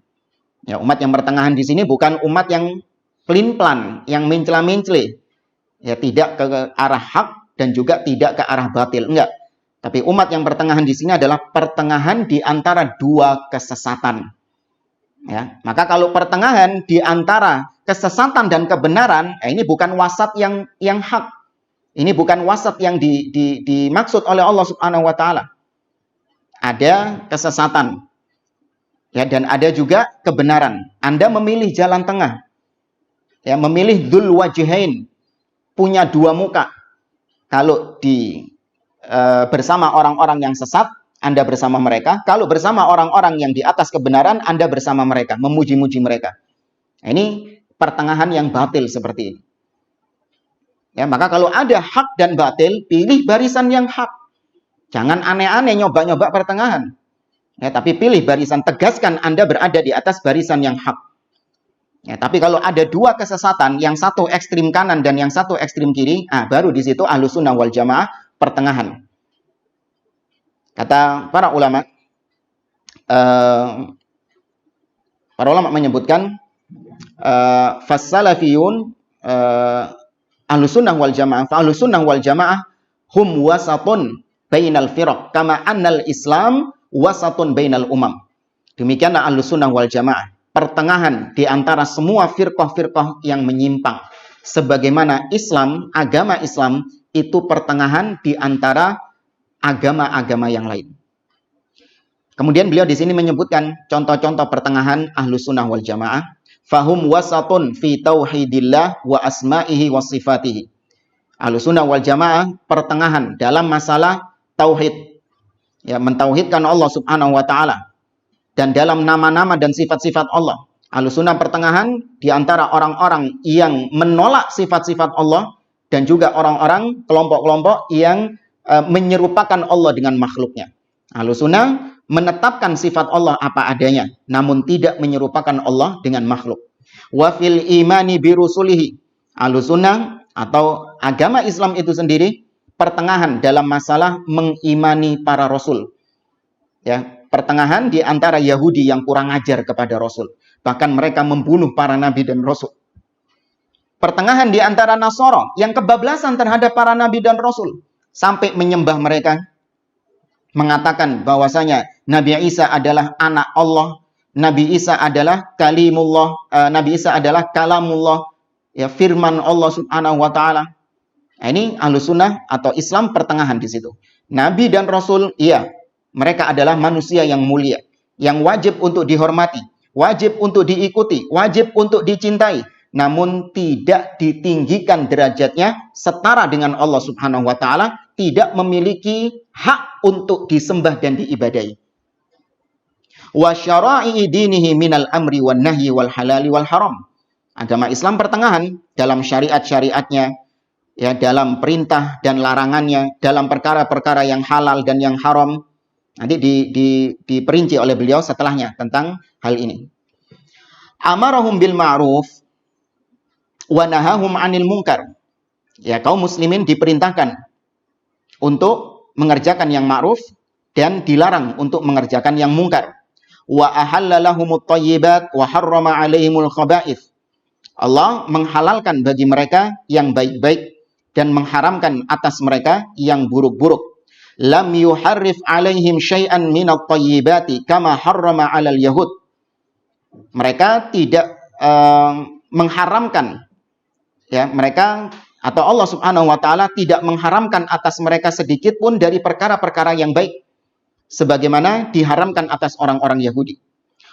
Ya, umat yang pertengahan di sini bukan umat yang pelin-pelan, yang mencela-mencela. Ya, tidak ke arah hak dan juga tidak ke arah batil, enggak. Tapi umat yang pertengahan di sini adalah pertengahan di antara dua kesesatan. Ya, maka kalau pertengahan di antara kesesatan dan kebenaran, ini bukan wasat yang hak. Ini bukan wasat yang dimaksud oleh Allah Subhanahu wa taala. Ada kesesatan. Ya, dan ada juga kebenaran. Anda memilih jalan tengah. Ya, memilih dzul wajhain, punya dua muka. Kalau bersama orang-orang yang sesat, Anda bersama mereka. Kalau bersama orang-orang yang di atas kebenaran, Anda bersama mereka, memuji-muji mereka. Ini pertengahan yang batil seperti ini. Ya, maka kalau ada hak dan batil, pilih barisan yang hak. Jangan aneh-aneh nyoba-nyoba pertengahan. Ya, tapi pilih barisan, tegaskan Anda berada di atas barisan yang hak. Ya, tapi kalau ada dua kesesatan, yang satu ekstrim kanan dan yang satu ekstrim kiri, baru di situ Ahlus Sunnah wal Jamaah pertengahan. Kata para ulama menyebutkan fassalafiyun Ahlus Sunnah wal Jamaah, Ahlus Sunnah wal Jamaah hum wasatun bainal firaq kama annal Islam wasatun bainal umam. Demikianlah Ahlus Sunnah wal Jamaah, pertengahan di antara semua firqah-firqah yang menyimpang. Sebagaimana Islam, agama Islam itu pertengahan di antara agama-agama yang lain. Kemudian beliau di sini menyebutkan contoh-contoh pertengahan Ahlus Sunnah wal Jamaah. Fahum wasatun fi tauhidillah wa asma'ihi wa sifatihi. Ahlus Sunnah wal Jamaah pertengahan dalam masalah tauhid. Ya, mentauhidkan Allah Subhanahu wa taala dan dalam nama-nama dan sifat-sifat Allah. Ahlus Sunnah pertengahan di antara orang-orang yang menolak sifat-sifat Allah dan juga orang-orang kelompok-kelompok yang menyerupakan Allah dengan makhluknya. Ahlus Sunnah menetapkan sifat Allah apa adanya, namun tidak menyerupakan Allah dengan makhluk. Wa fil imani bi rusulihi. Ahlus Sunnah atau agama Islam itu sendiri pertengahan dalam masalah mengimani para rasul. Ya, pertengahan di antara Yahudi yang kurang ajar kepada rasul, bahkan mereka membunuh para nabi dan rasul. Pertengahan di antara Nasara yang kebablasan terhadap para nabi dan rasul sampai menyembah mereka, mengatakan bahwasanya Nabi Isa adalah anak Allah, Nabi Isa adalah kalimullah, Nabi Isa adalah kalamullah, ya, firman Allah Subhanahu wa taala. Ini Ahlus Sunnah atau Islam pertengahan di situ. Nabi dan Rasul, iya, mereka adalah manusia yang mulia, yang wajib untuk dihormati, wajib untuk diikuti, wajib untuk dicintai, namun tidak ditinggikan derajatnya setara dengan Allah Subhanahu wa taala, tidak memiliki hak untuk disembah dan diibadahi. Wa syara'i dinihi minal amri wan nahyi wal halali wal haram. Agama Islam pertengahan dalam syariat-syariatnya, ya dalam perintah dan larangannya, dalam perkara-perkara yang halal dan yang haram. Nanti diperinci oleh beliau setelahnya tentang hal ini. Amarahum bil ma'ruf wa nahahum 'anil munkar. Ya, kaum muslimin diperintahkan untuk mengerjakan yang ma'ruf dan dilarang untuk mengerjakan yang mungkar. Wa ahalla lahumut thayyibat wa harrama 'alaihimul khaba'ith. Allah menghalalkan bagi mereka yang baik-baik dan mengharamkan atas mereka yang buruk-buruk. Lam yuharrif 'alaihim syai'an minat thayyibati kama harrama 'alal yahud. Mereka tidak mengharamkan, ya, mereka atau Allah Subhanahu wa taala tidak mengharamkan atas mereka sedikit pun dari perkara-perkara yang baik sebagaimana diharamkan atas orang-orang Yahudi.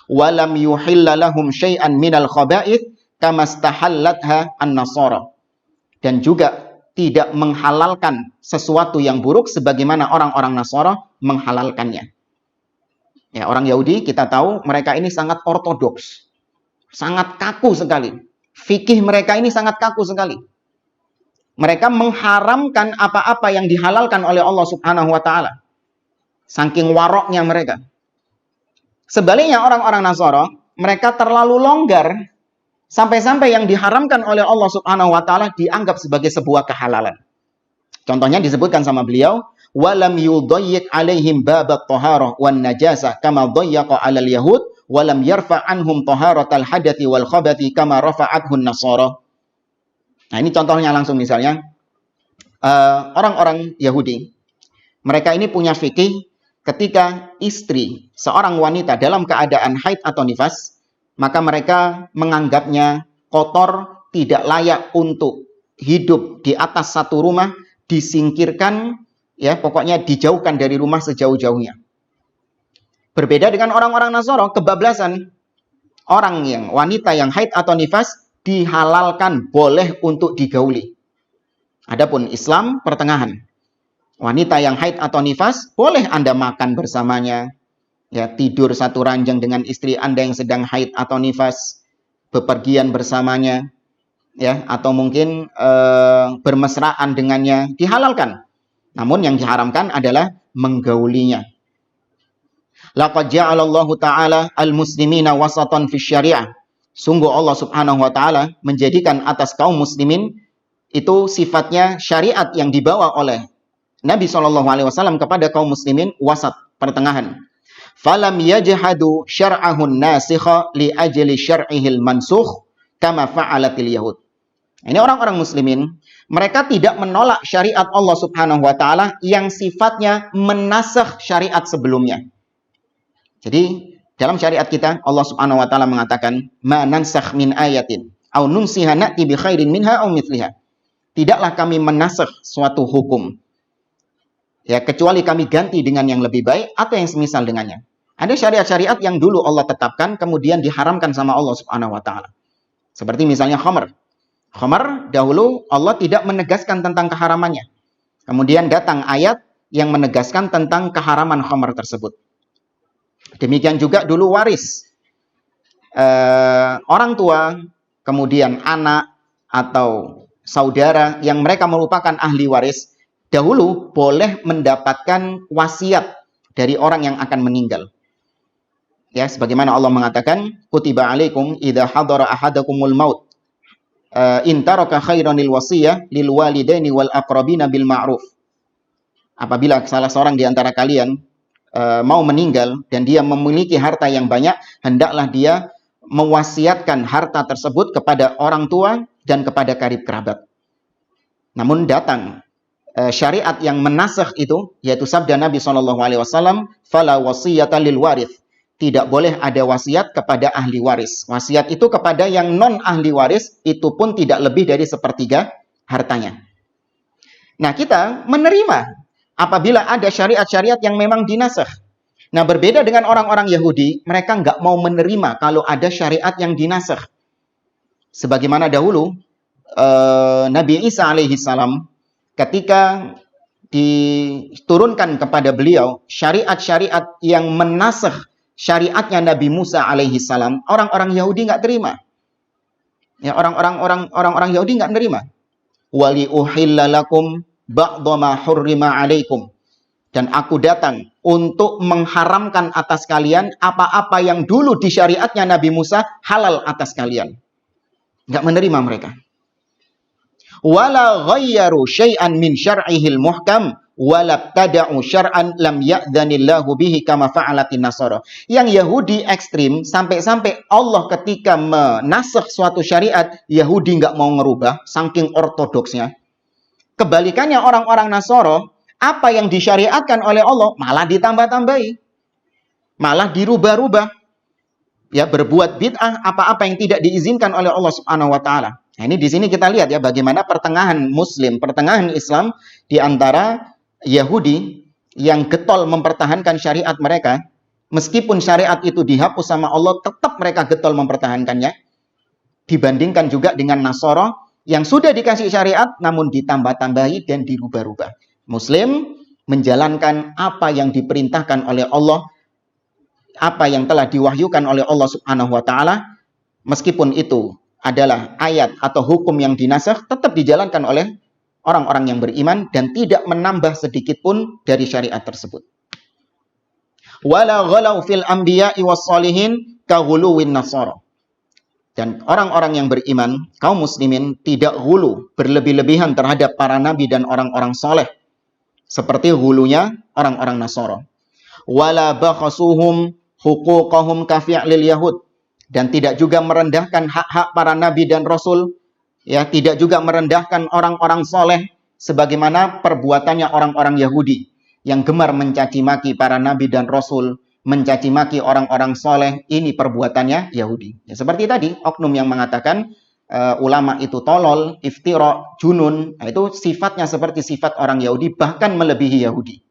Walam yuhilla lahum syai'an minal khaba'ith kama stahallatha an-nasara. Dan juga tidak menghalalkan sesuatu yang buruk sebagaimana orang-orang Nasara menghalalkannya. Ya, orang Yahudi kita tahu mereka ini sangat ortodoks. Sangat kaku sekali. Fikih mereka ini sangat kaku sekali. Mereka mengharamkan apa-apa yang dihalalkan oleh Allah Subhanahu wa taala. Saking waroknya mereka. Sebaliknya orang-orang Nasara, mereka terlalu longgar sampai-sampai yang diharamkan oleh Allah Subhanahu wa taala dianggap sebagai sebuah kehalalan. Contohnya disebutkan sama beliau, walam yudayyiq alaihim babat taharah wan najasa kama dayyaqa 'alal yahud walam yarfa' anhum taharatal hadathi wal khabathi kama rafa'athu an-nasara. Nah, ini contohnya langsung misalnya orang-orang Yahudi. Mereka ini punya fikih ketika istri seorang wanita dalam keadaan haid atau nifas, maka mereka menganggapnya kotor, tidak layak untuk hidup di atas satu rumah, disingkirkan, ya pokoknya dijauhkan dari rumah sejauh-jauhnya. Berbeda dengan orang-orang Nasara, kebablasan. Orang yang wanita yang haid atau nifas dihalalkan, boleh untuk digauli. Adapun Islam pertengahan. Wanita yang haid atau nifas boleh Anda makan bersamanya, ya tidur satu ranjang dengan istri Anda yang sedang haid atau nifas, bepergian bersamanya, ya atau mungkin bermesraan dengannya, dihalalkan. Namun yang diharamkan adalah menggaulinya. Laqad ja'alallahu ta'ala al-muslimina wasatan fi syariah. Sungguh Allah Subhanahu wa taala menjadikan atas kaum muslimin itu sifatnya syariat yang dibawa oleh Nabi SAW kepada kaum muslimin wasat, pertengahan. Falam yajhadu syar'ahun nasikha li ajli syar'ihil mansukh kama fa'alatil yahud. Ini orang-orang muslimin, mereka tidak menolak syariat Allah Subhanahu wa taala yang sifatnya menasakh syariat sebelumnya. Jadi, dalam syariat kita Allah Subhanahu wa taala mengatakan, "Ma nansakh min ayatin aw nunsiha na'ti bi khairin minha aw mithliha." Tidaklah kami menasakh suatu hukum, ya kecuali kami ganti dengan yang lebih baik atau yang semisal dengannya. Ada syariat-syariat yang dulu Allah tetapkan kemudian diharamkan sama Allah Subhanahu wa taala. Seperti misalnya khamr. Khamr dahulu Allah tidak menegaskan tentang keharamannya. Kemudian datang ayat yang menegaskan tentang keharaman khamr tersebut. Demikian juga dulu waris. Orang tua, kemudian anak atau saudara yang mereka merupakan ahli waris, dahulu boleh mendapatkan wasiat dari orang yang akan meninggal. Ya, sebagaimana Allah mengatakan, kutiba alaikum idza hadara ahadakumul maut in taraka khairanil wasiyah lil walidaini wal aqrabina bil ma'ruf. Apabila salah seorang di antara kalian mau meninggal dan dia memiliki harta yang banyak, hendaklah dia mewasiatkan harta tersebut kepada orang tua dan kepada karib kerabat. Namun datang syariat yang menasakh itu, yaitu sabda Nabi SAW, fala wasiyata lil warith. Tidak boleh ada wasiat kepada ahli waris. Wasiat itu kepada yang non ahli waris, itu pun tidak lebih dari sepertiga hartanya. Nah, kita menerima apabila ada syariat-syariat yang memang dinasakh. Nah, berbeda dengan orang-orang Yahudi, mereka nggak mau menerima kalau ada syariat yang dinasakh. Sebagaimana dahulu, Nabi Isa alaihi salam, ketika diturunkan kepada beliau syariat-syariat yang menasakh syariatnya Nabi Musa alaihi salam, orang-orang Yahudi nggak terima. Ya, orang-orang Yahudi nggak menerima. wa li uhilla lakum ba'dha ma hurrima 'alaikum. Dan aku datang untuk mengharamkan atas kalian apa-apa yang dulu di syariatnya Nabi Musa halal atas kalian. Enggak menerima mereka. Wala ghayyaru syai'an min syar'ihil muhkam wala tada'u syar'an lam ya'dhanillahu bihi kama fa'alatin nasara. Yang Yahudi ekstrim sampai-sampai Allah ketika menasakh suatu syariat, Yahudi enggak mau ngerubah saking ortodoksnya. Kebalikannya orang-orang Nasara, apa yang disyariatkan oleh Allah malah ditambah-tambahi. Malah dirubah-rubah. Ya, berbuat bid'ah apa-apa yang tidak diizinkan oleh Allah Subhanahu wa taala. Nah, ini di sini kita lihat ya bagaimana pertengahan Muslim, pertengahan Islam di antara Yahudi yang getol mempertahankan syariat mereka, meskipun syariat itu dihapus sama Allah, tetap mereka getol mempertahankannya. Dibandingkan juga dengan Nasara yang sudah dikasih syariat namun ditambah-tambahi dan dirubah-rubah. Muslim menjalankan apa yang diperintahkan oleh Allah, apa yang telah diwahyukan oleh Allah Subhanahu wa taala, meskipun itu adalah ayat atau hukum yang dinasakh, tetap dijalankan oleh orang-orang yang beriman dan tidak menambah sedikit pun dari syariat tersebut. Wala ghalau fil anbiya'i was shalihin ka ghuluwin nasara. Dan orang-orang yang beriman, kaum muslimin tidak ghulu, berlebih-lebihan terhadap para nabi dan orang-orang soleh. Seperti hulunya orang-orang Nasara. Wala bakhasuhum huquqahum kafi'lil yahud. Dan tidak juga merendahkan hak-hak para nabi dan rasul. Ya, tidak juga merendahkan orang-orang soleh sebagaimana perbuatannya orang-orang Yahudi yang gemar mencaci maki para nabi dan rasul, mencaci maki orang-orang soleh. Ini perbuatannya Yahudi. Ya, seperti tadi oknum yang mengatakan ulama itu tolol, iftira, junun. Nah, itu sifatnya seperti sifat orang Yahudi, bahkan melebihi Yahudi.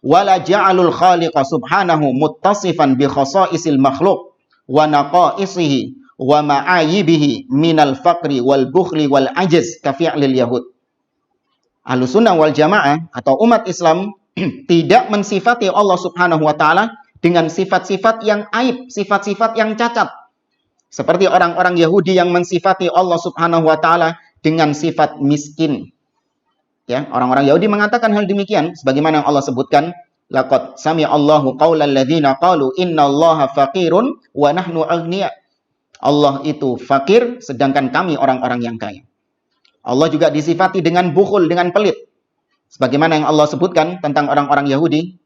Wala ja'alul khaliqa subhanahu muttasifan bi khasa'isil makhluk wa naqaisihi wa ma'ayibihi minal faqri wal bukhli wal ajaz ka fi'lil yahud. Ahlussunnah wal jamaah atau umat Islam tidak mensifati Allah Subhanahu wa taala dengan sifat-sifat yang aib, sifat-sifat yang cacat. Seperti orang-orang Yahudi yang mensifati Allah Subhanahu wa taala dengan sifat miskin. Ya, orang-orang Yahudi mengatakan hal demikian sebagaimana yang Allah sebutkan, laqad sami'allahu qaulal ladzina qalu innallaha faqirun wa nahnu aghnia. Allah itu fakir sedangkan kami orang-orang yang kaya. Allah juga disifati dengan bukhul, dengan pelit. Sebagaimana yang Allah sebutkan tentang orang-orang Yahudi,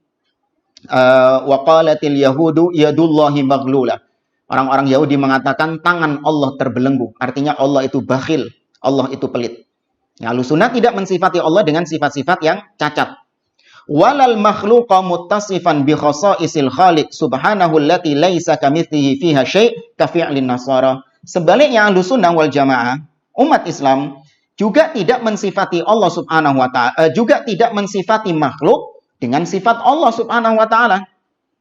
wa qalatil yahudu yadullahi maghlulah. Orang-orang Yahudi mengatakan tangan Allah terbelenggu. Artinya Allah itu bakhil, Allah itu pelit. Ya, Ahlussunnah tidak mensifati Allah dengan sifat-sifat yang cacat. Walal makhluqa muttasifan bi khasa'isil khaliq subhanahu allati laisa kamitslihi fiha syai' ka fi'lin nasara. Sebaliknya Ahlussunnah wal Jamaah, umat Islam juga tidak mensifati Allah Subhanahu wa taala, juga tidak mensifati makhluk dengan sifat Allah Subhanahu wa taala.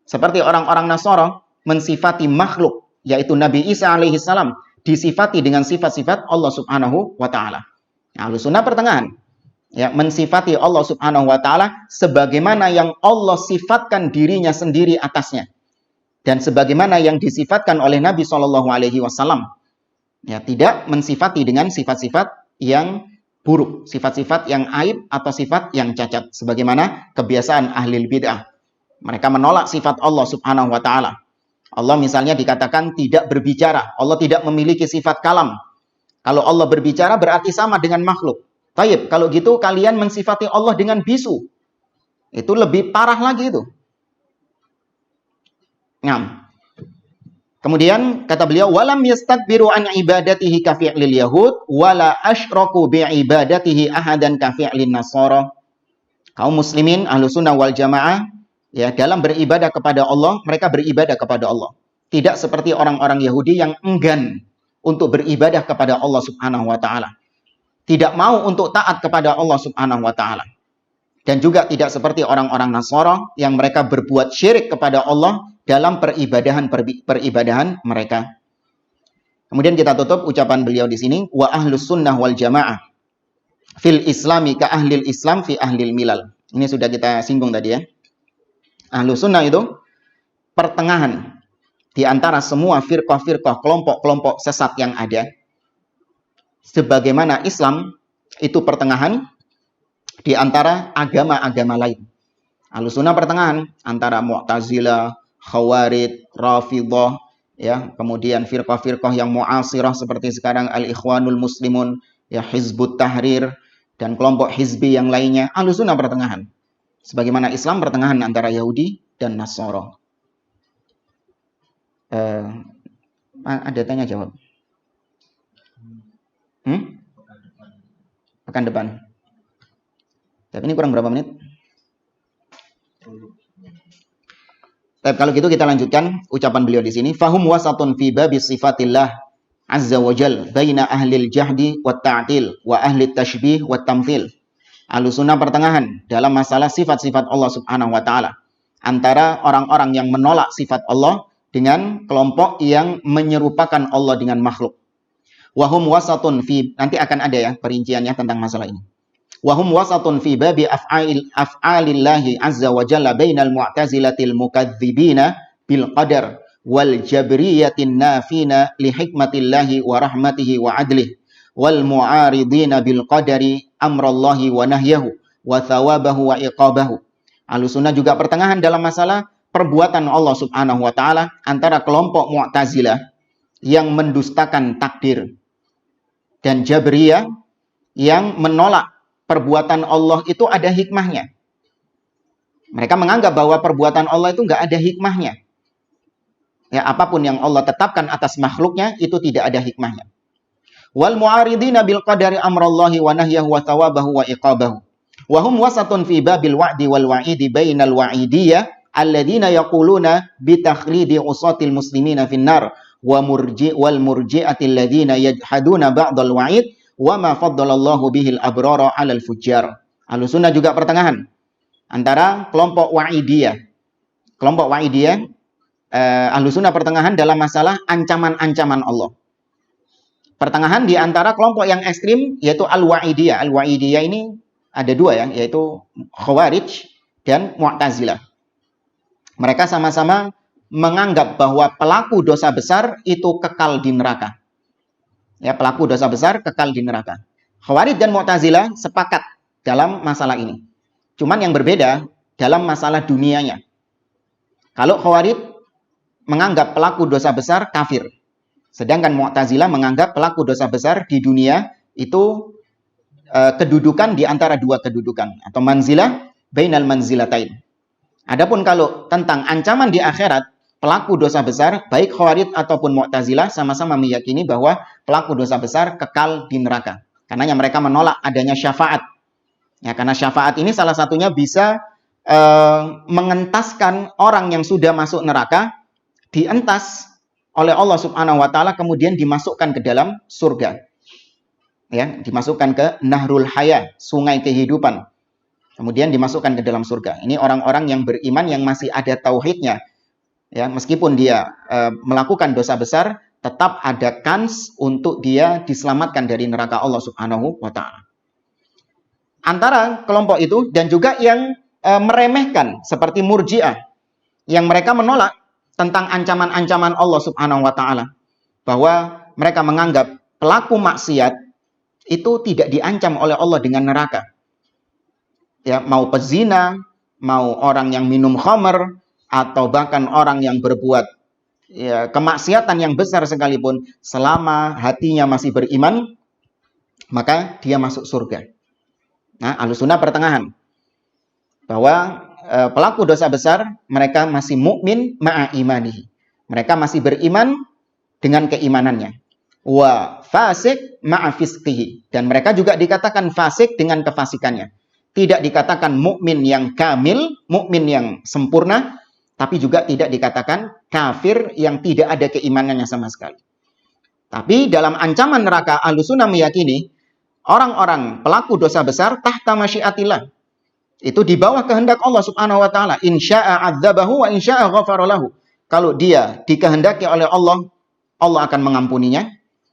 Seperti orang-orang Nasara mensifati makhluk, yaitu Nabi Isa alaihi salam, disifati dengan sifat-sifat Allah Subhanahu wa taala. Nah, Ahlussunnah pertengahan, ya, mensifati Allah Subhanahu wa taala sebagaimana yang Allah sifatkan dirinya sendiri atasnya. Dan sebagaimana yang disifatkan oleh Nabi sallallahu alaihi wasallam. Ya, tidak mensifati dengan sifat-sifat yang buruk, sifat-sifat yang aib atau sifat yang cacat sebagaimana kebiasaan ahli bid'ah. Mereka menolak sifat Allah Subhanahu wa taala. Allah misalnya dikatakan tidak berbicara. Allah tidak memiliki sifat kalam. Kalau Allah berbicara berarti sama dengan makhluk. Taib, kalau gitu kalian mensifati Allah dengan bisu. Itu lebih parah lagi itu. Nah. Kemudian kata beliau, walam yastakbiru an ibadatihi ka fi'lil yahud wala asyraku bi ibadatihi ahadan ka fi'lin nasara. Kaum muslimin Ahlussunnah wal Jamaah, ya, dalam beribadah kepada Allah, mereka beribadah kepada Allah. Tidak seperti orang-orang Yahudi yang enggan untuk beribadah kepada Allah Subhanahu wa taala. Tidak mau untuk taat kepada Allah Subhanahu wa taala. Dan juga tidak seperti orang-orang Nasara yang mereka berbuat syirik kepada Allah dalam peribadahan mereka. Kemudian kita tutup ucapan beliau di sini, wa ahlus sunnah wal jamaah fil islami ka ahlil islam fi ahlil milal. Ini sudah kita singgung tadi ya. Ahlus sunnah itu pertengahan di antara semua firqah-firqah, kelompok-kelompok sesat yang ada. Sebagaimana Islam itu pertengahan di antara agama-agama lain. Ahlussunnah pertengahan antara Mu'tazilah, Khawarij, Rafidhah, ya, kemudian firqah-firqah yang mu'asirah seperti sekarang Al-Ikhwanul Muslimun, ya, Hizbut Tahrir, dan kelompok hizbi yang lainnya. Ahlussunnah pertengahan. Sebagaimana Islam pertengahan antara Yahudi dan Nasara. Ada tanya jawab? Pekan depan. Tapi ini kurang berapa menit? Tapi kalau gitu kita lanjutkan ucapan beliau di sini. Fahum wasatun fi babi sifatillah azza wa jal baina ahlil jahdi wat ta'til wa ahli tashbih wat tamthil. Ahlussunnah pertengahan dalam masalah sifat-sifat Allah Subhanahu wa taala antara orang-orang yang menolak sifat Allah dengan kelompok yang menyerupakan Allah dengan makhluk. Wahum wasatun fi, nanti akan ada ya perinciannya tentang masalah ini. Wahum wasatun fi babi af'alillahi azza wa jalla bainal mu'tazilatil mukadzibina bil qadar wal jabriyatin nafina li hikmatillahi wa rahmatihi wa adlihi wal mu'aridina bil qadari amrallahi wa nahyahu wa thawabahu wa iqabahu. Ahlussunnah juga pertengahan dalam masalah perbuatan Allah Subhanahu wa taala antara kelompok Mu'tazilah yang mendustakan takdir dan Jabriyah yang menolak perbuatan Allah itu ada hikmahnya. Mereka menganggap bahwa perbuatan Allah itu nggak ada hikmahnya. Ya, apapun yang Allah tetapkan atas makhluknya itu tidak ada hikmahnya. Wal mu'aridina bil qadari amrallahi wa nahyahu wa thawabahu wa iqabahu. Wa hum wasatun fi babil wa'di wal wa'idi bainal wa'idiyah alladziina yaquluna bi takhlidi usatil muslimina finnar wa wal murji'ati alladziina yajhaduna ba'dal wa'id wa ma faddalallahu bihil abrara 'alal fujjar. Ahlussunnah juga pertengahan antara kelompok wa'idiyah. Kelompok wa'idiyah Ahlussunnah pertengahan dalam masalah ancaman-ancaman Allah. Pertengahan di antara kelompok yang ekstrim yaitu al-wa'idiyah. Al-wa'idiyah ini ada dua ya, yaitu Khawarij dan Mu'tazilah. Mereka sama-sama menganggap bahwa pelaku dosa besar itu kekal di neraka. Ya, pelaku dosa besar kekal di neraka. Khawarij dan Mu'tazilah sepakat dalam masalah ini. Cuman yang berbeda dalam masalah dunianya. Kalau Khawarij menganggap pelaku dosa besar kafir. Sedangkan Mu'tazilah menganggap pelaku dosa besar di dunia itu kedudukan di antara dua kedudukan. Atau manzilah bainal manzilatain. Adapun kalau tentang ancaman di akhirat, pelaku dosa besar, baik Khawarij ataupun Mu'tazilah sama-sama meyakini bahwa pelaku dosa besar kekal di neraka. Karena mereka menolak adanya syafaat. Ya, karena syafaat ini salah satunya bisa mengentaskan orang yang sudah masuk neraka, dientas oleh Allah Subhanahu wa taala kemudian dimasukkan ke dalam surga. Ya, dimasukkan ke Nahrul Haya, sungai kehidupan. Kemudian dimasukkan ke dalam surga. Ini orang-orang yang beriman yang masih ada tauhidnya. Ya, meskipun dia melakukan dosa besar, tetap ada kans untuk dia diselamatkan dari neraka Allah Subhanahu wa taala. Antara kelompok itu dan juga yang meremehkan seperti Murji'ah yang mereka menolak tentang ancaman-ancaman Allah Subhanahu wa taala, bahwa mereka menganggap pelaku maksiat itu tidak diancam oleh Allah dengan neraka. Ya, mau pezina, mau orang yang minum khamr, atau bahkan orang yang berbuat ya, kemaksiatan yang besar sekalipun, selama hatinya masih beriman, maka dia masuk surga. Nah, Ahlussunnah pertengahan bahwa pelaku dosa besar mereka masih mukmin ma'a imanihi. Mereka masih beriman dengan keimanannya. Wa fasik ma'a fisqihi, dan mereka juga dikatakan fasik dengan kefasikannya. Tidak dikatakan mukmin yang kamil, mukmin yang sempurna, tapi juga tidak dikatakan kafir yang tidak ada keimanannya sama sekali. Tapi dalam ancaman neraka, Ahlussunnah meyakini orang-orang pelaku dosa besar tahta masyiatillah. Itu di bawah kehendak Allah Subhanahu wa taala. Insya'a adzabahu wa insya'a ghafara lahu. Kalau dia dikehendaki oleh Allah, Allah akan mengampuninya.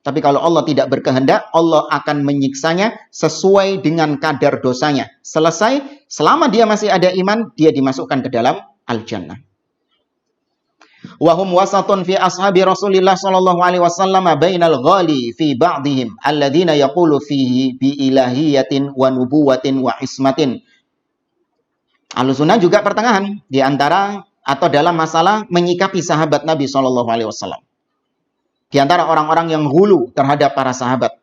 Tapi kalau Allah tidak berkehendak, Allah akan menyiksanya sesuai dengan kadar dosanya. Selesai, selama dia masih ada iman, dia dimasukkan ke dalam al-jannah. Wa hum wasatun fi ashabi Rasulillah sallallahu alaihi wasallam bainal ghali fi ba'dihim alladziina yaqulu fihi bi ilahiyatin wa nubuwatin wa ismatin. Ahlussunnah juga pertengahan di antara atau dalam masalah menyikapi sahabat Nabi sallallahu alaihi wasallam. Di antara orang-orang yang hulu terhadap para sahabat.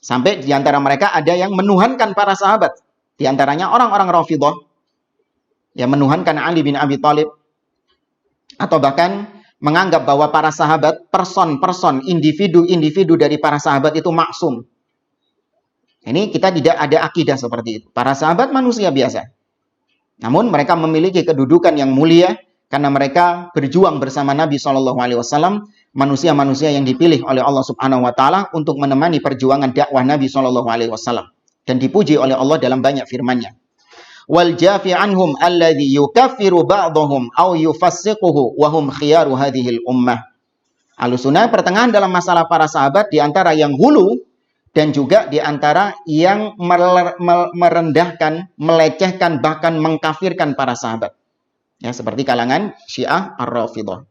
Sampai di antara mereka ada yang menuhankan para sahabat. Di antaranya orang-orang Rafidhah yang menuhankan Ali bin Abi Thalib. Atau bahkan menganggap bahwa para sahabat, person-person, individu-individu dari para sahabat itu maksum. Ini kita tidak ada akidah seperti itu. Para sahabat manusia biasa. Namun mereka memiliki kedudukan yang mulia karena mereka berjuang bersama Nabi SAW, manusia-manusia yang dipilih oleh Allah Subhanahu wa taala untuk menemani perjuangan dakwah Nabi SAW dan dipuji oleh Allah dalam banyak firman-Nya. Wal jafi anhum alladhi yukaffiru ba'dahum aw yufassiquhu wa hum khiyaru hadhil ummah. Ahlussunnah pertengahan dalam masalah para sahabat di antara yang hulu dan juga di antara yang merendahkan, melecehkan, bahkan mengkafirkan para sahabat. Ya, seperti kalangan Syiah Ar-Rafidhah.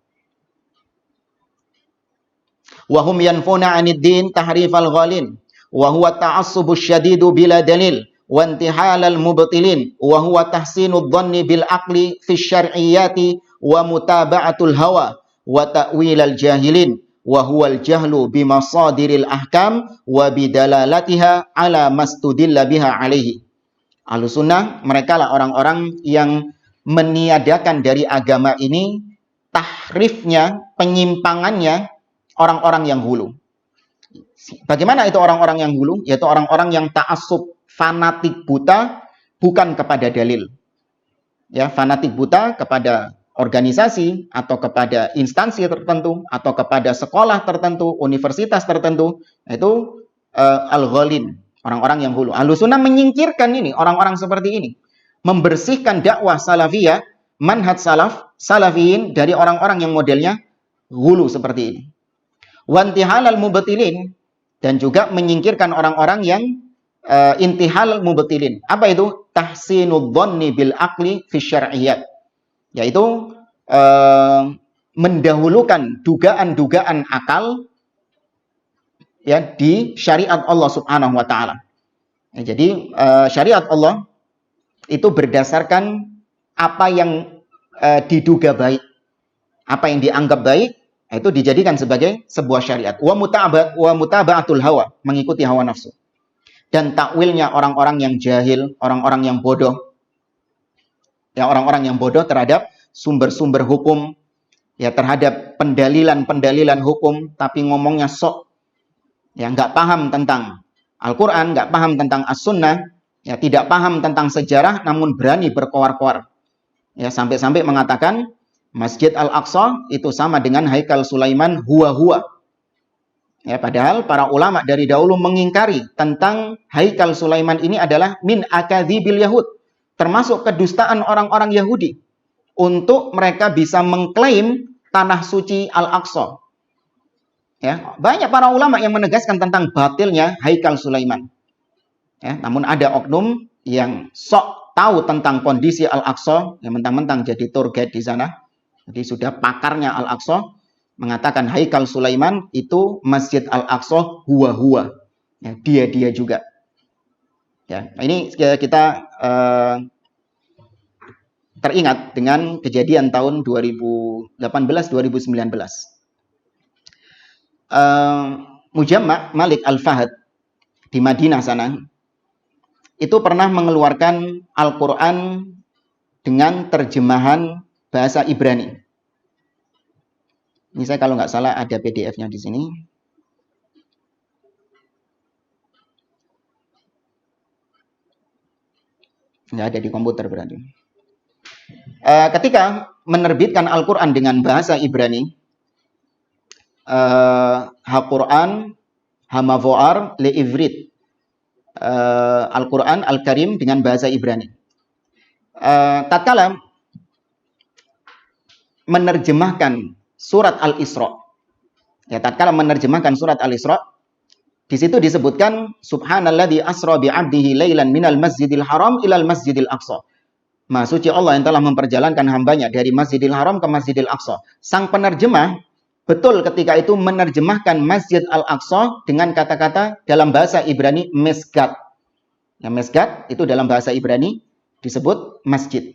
Wa hum yanfuna 'anid din tahrifal ghalin wa huwa ta'assubus syadidu bila dalil wa intihalal mubtilin wa huwa tahsinud dhanni bil aqli fi syar'iyyati wa mutaba'atul hawa wa ta'wilal jahilin wa huwal jahlu bi masadiril ahkam wa bidalalatiha ala mastudilla biha alaihi. Ahlussunnah mereka lah orang-orang yang meniadakan dari agama ini tahrifnya, penyimpangannya orang-orang yang hulu. Bagaimana itu orang-orang yang hulu? Yaitu orang-orang yang ta'assub, fanatik buta bukan kepada dalil. Ya, fanatik buta kepada organisasi atau kepada instansi tertentu atau kepada sekolah tertentu, universitas tertentu, itu al-ghalin, orang-orang yang hulu. Ahlussunnah menyingkirkan ini, orang-orang seperti ini. Membersihkan dakwah salafiyah, manhaj salafiyin dari orang-orang yang modelnya hulu seperti ini. Wantihalal mubtilin, dan juga menyingkirkan orang-orang yang intihal mubtilin. Apa itu? Tahsinud dhanni bil aqli fi syar'iyyat. Yaitu mendahulukan dugaan-dugaan akal ya di syariat Allah Subhanahu wa taala. Ya, jadi syariat Allah itu berdasarkan apa yang diduga baik. Apa yang dianggap baik itu dijadikan sebagai sebuah syariat. Wa mutaba'atul hawa, mengikuti hawa nafsu. Dan takwilnya orang-orang yang jahil, orang-orang yang bodoh. Ya, orang-orang yang bodoh terhadap sumber-sumber hukum, ya terhadap pendalilan-pendalilan hukum, tapi ngomongnya sok. Ya, nggak paham tentang Al-Quran, nggak paham tentang As-Sunnah, ya tidak paham tentang sejarah, namun berani berkoar-koar. Ya, sampai-sampai mengatakan Masjid Al-Aqsa itu sama dengan Haikal Sulaiman huwa-huwa. Ya, padahal para ulama dari dahulu mengingkari tentang Haikal Sulaiman ini adalah min akadzibil Yahud, termasuk kedustaan orang-orang Yahudi untuk mereka bisa mengklaim tanah suci Al-Aqsa. Ya, banyak para ulama yang menegaskan tentang batilnya Haikal Sulaiman. Ya, namun ada oknum yang sok tahu tentang kondisi Al-Aqsa, yang mentang-mentang jadi tour guide di sana. Jadi sudah pakarnya Al-Aqsa mengatakan Haikal Sulaiman itu Masjid Al-Aqsa huwa-huwa. Ya, dia juga. Ya, ini kita teringat dengan kejadian tahun 2018-2019. Mujamma' Malik Al-Fahd di Madinah sana itu pernah mengeluarkan Al-Quran dengan terjemahan bahasa Ibrani. Ini saya kalau nggak salah ada PDF-nya di sini. Nggak ada di komputer berarti. Ketika menerbitkan Al-Quran dengan bahasa Ibrani, Ha-Quran, Ha-Mavo'ar, Le-Ivrit, Al-Quran, Al-Karim dengan bahasa Ibrani. Tatkala menerjemahkan surat Al-Isra. Ya, tatkala menerjemahkan surat Al-Isra, di situ disebutkan subhanalladzi asra bi 'abdihi lailan minal masjidil haram ilal masjidil aqsa. Maha suci Allah yang telah memperjalankan hambanya dari Masjidil Haram ke Masjidil Aqsa. Sang penerjemah betul ketika itu menerjemahkan Masjid Al-Aqsa dengan kata-kata dalam bahasa Ibrani mesgat. Ya, mesgat itu dalam bahasa Ibrani disebut masjid.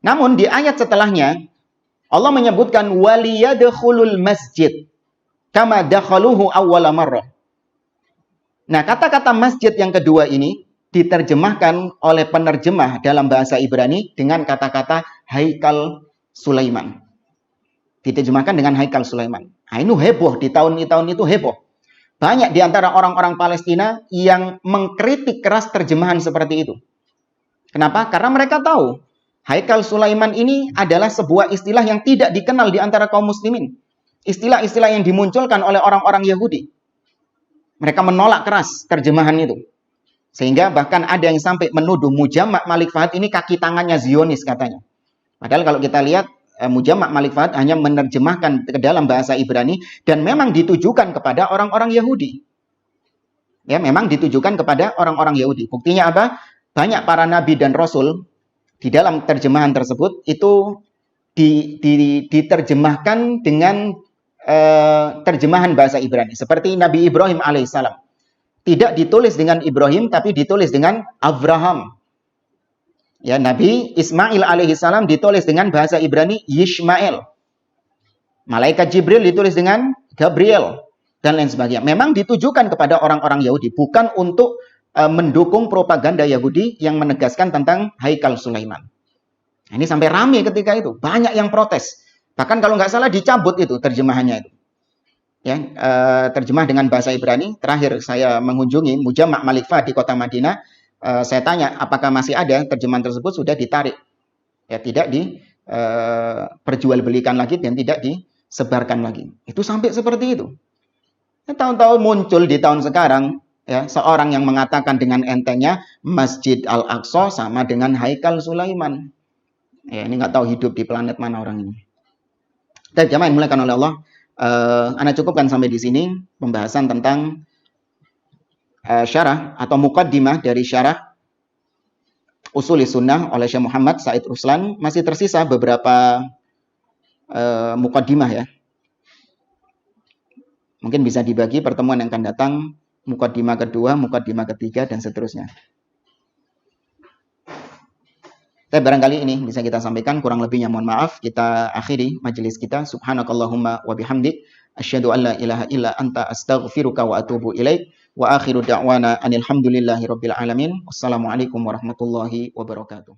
Namun di ayat setelahnya Allah menyebutkan waliyadkhulul masjid kama dakhaluhu awwala marrah. Nah, kata-kata masjid yang kedua ini diterjemahkan oleh penerjemah dalam bahasa Ibrani dengan kata-kata Haikal Sulaiman. Diterjemahkan dengan Haikal Sulaiman. Nah, ini heboh, di tahun-tahun itu heboh. Banyak di antara orang-orang Palestina yang mengkritik keras terjemahan seperti itu. Kenapa? Karena mereka tahu Haikal Sulaiman ini adalah sebuah istilah yang tidak dikenal di antara kaum muslimin. Istilah-istilah yang dimunculkan oleh orang-orang Yahudi. Mereka menolak keras terjemahan itu. Sehingga bahkan ada yang sampai menuduh Mujamma' Malik Fahad ini kaki tangannya Zionis katanya. Padahal kalau kita lihat Mujamma' Malik Fahad hanya menerjemahkan ke dalam bahasa Ibrani dan memang ditujukan kepada orang-orang Yahudi. Ya, memang ditujukan kepada orang-orang Yahudi. Buktinya apa? Banyak para nabi dan rasul di dalam terjemahan tersebut itu diterjemahkan dengan terjemahan bahasa Ibrani. Seperti Nabi Ibrahim alaihissalam. Tidak ditulis dengan Ibrahim, tapi ditulis dengan Abraham. Ya, Nabi Ismail alaihissalam ditulis dengan bahasa Ibrani Yishmael. Malaikat Jibril ditulis dengan Gabriel dan lain sebagainya. Memang ditujukan kepada orang-orang Yahudi, bukan untuk mendukung propaganda Yahudi yang menegaskan tentang Haikal Sulaiman. Nah, ini sampai ramai ketika itu, banyak yang protes. Bahkan kalau nggak salah dicabut itu terjemahannya itu. Ya, terjemah dengan bahasa Ibrani. Terakhir saya mengunjungi Mujamma' Malik Fahad di kota Madinah. Saya tanya apakah masih ada, terjemahan tersebut sudah ditarik. Ya, tidak diperjualbelikan lagi dan tidak disebarkan lagi. Itu sampai seperti itu. Ya, tahun-tahun muncul di tahun sekarang ya, seorang yang mengatakan dengan entengnya Masjid Al-Aqsa sama dengan Haikal Sulaiman. Ya, ini nggak tahu hidup di planet mana orang ini. Dan jamaah yang dimuliakan oleh Allah, Anda cukupkan sampai di sini pembahasan tentang syarah atau muqaddimah dari syarah Usuli Sunnah oleh Syekh Muhammad Said Ruslan. Masih tersisa beberapa muqaddimah ya. Mungkin bisa dibagi pertemuan yang akan datang, muqaddimah kedua, muqaddimah ketiga, dan seterusnya. Tapi barangkali ini bisa kita sampaikan, kurang lebihnya mohon maaf. Kita akhiri majelis kita. Subhanakallahumma wa bihamdik, asyhadu an la ilaha illa anta astaghfiruka wa atubu ilaik. Wa akhiru da'wana anil hamdulillahi rabbil alamin. Wassalamualaikum warahmatullahi wabarakatuh.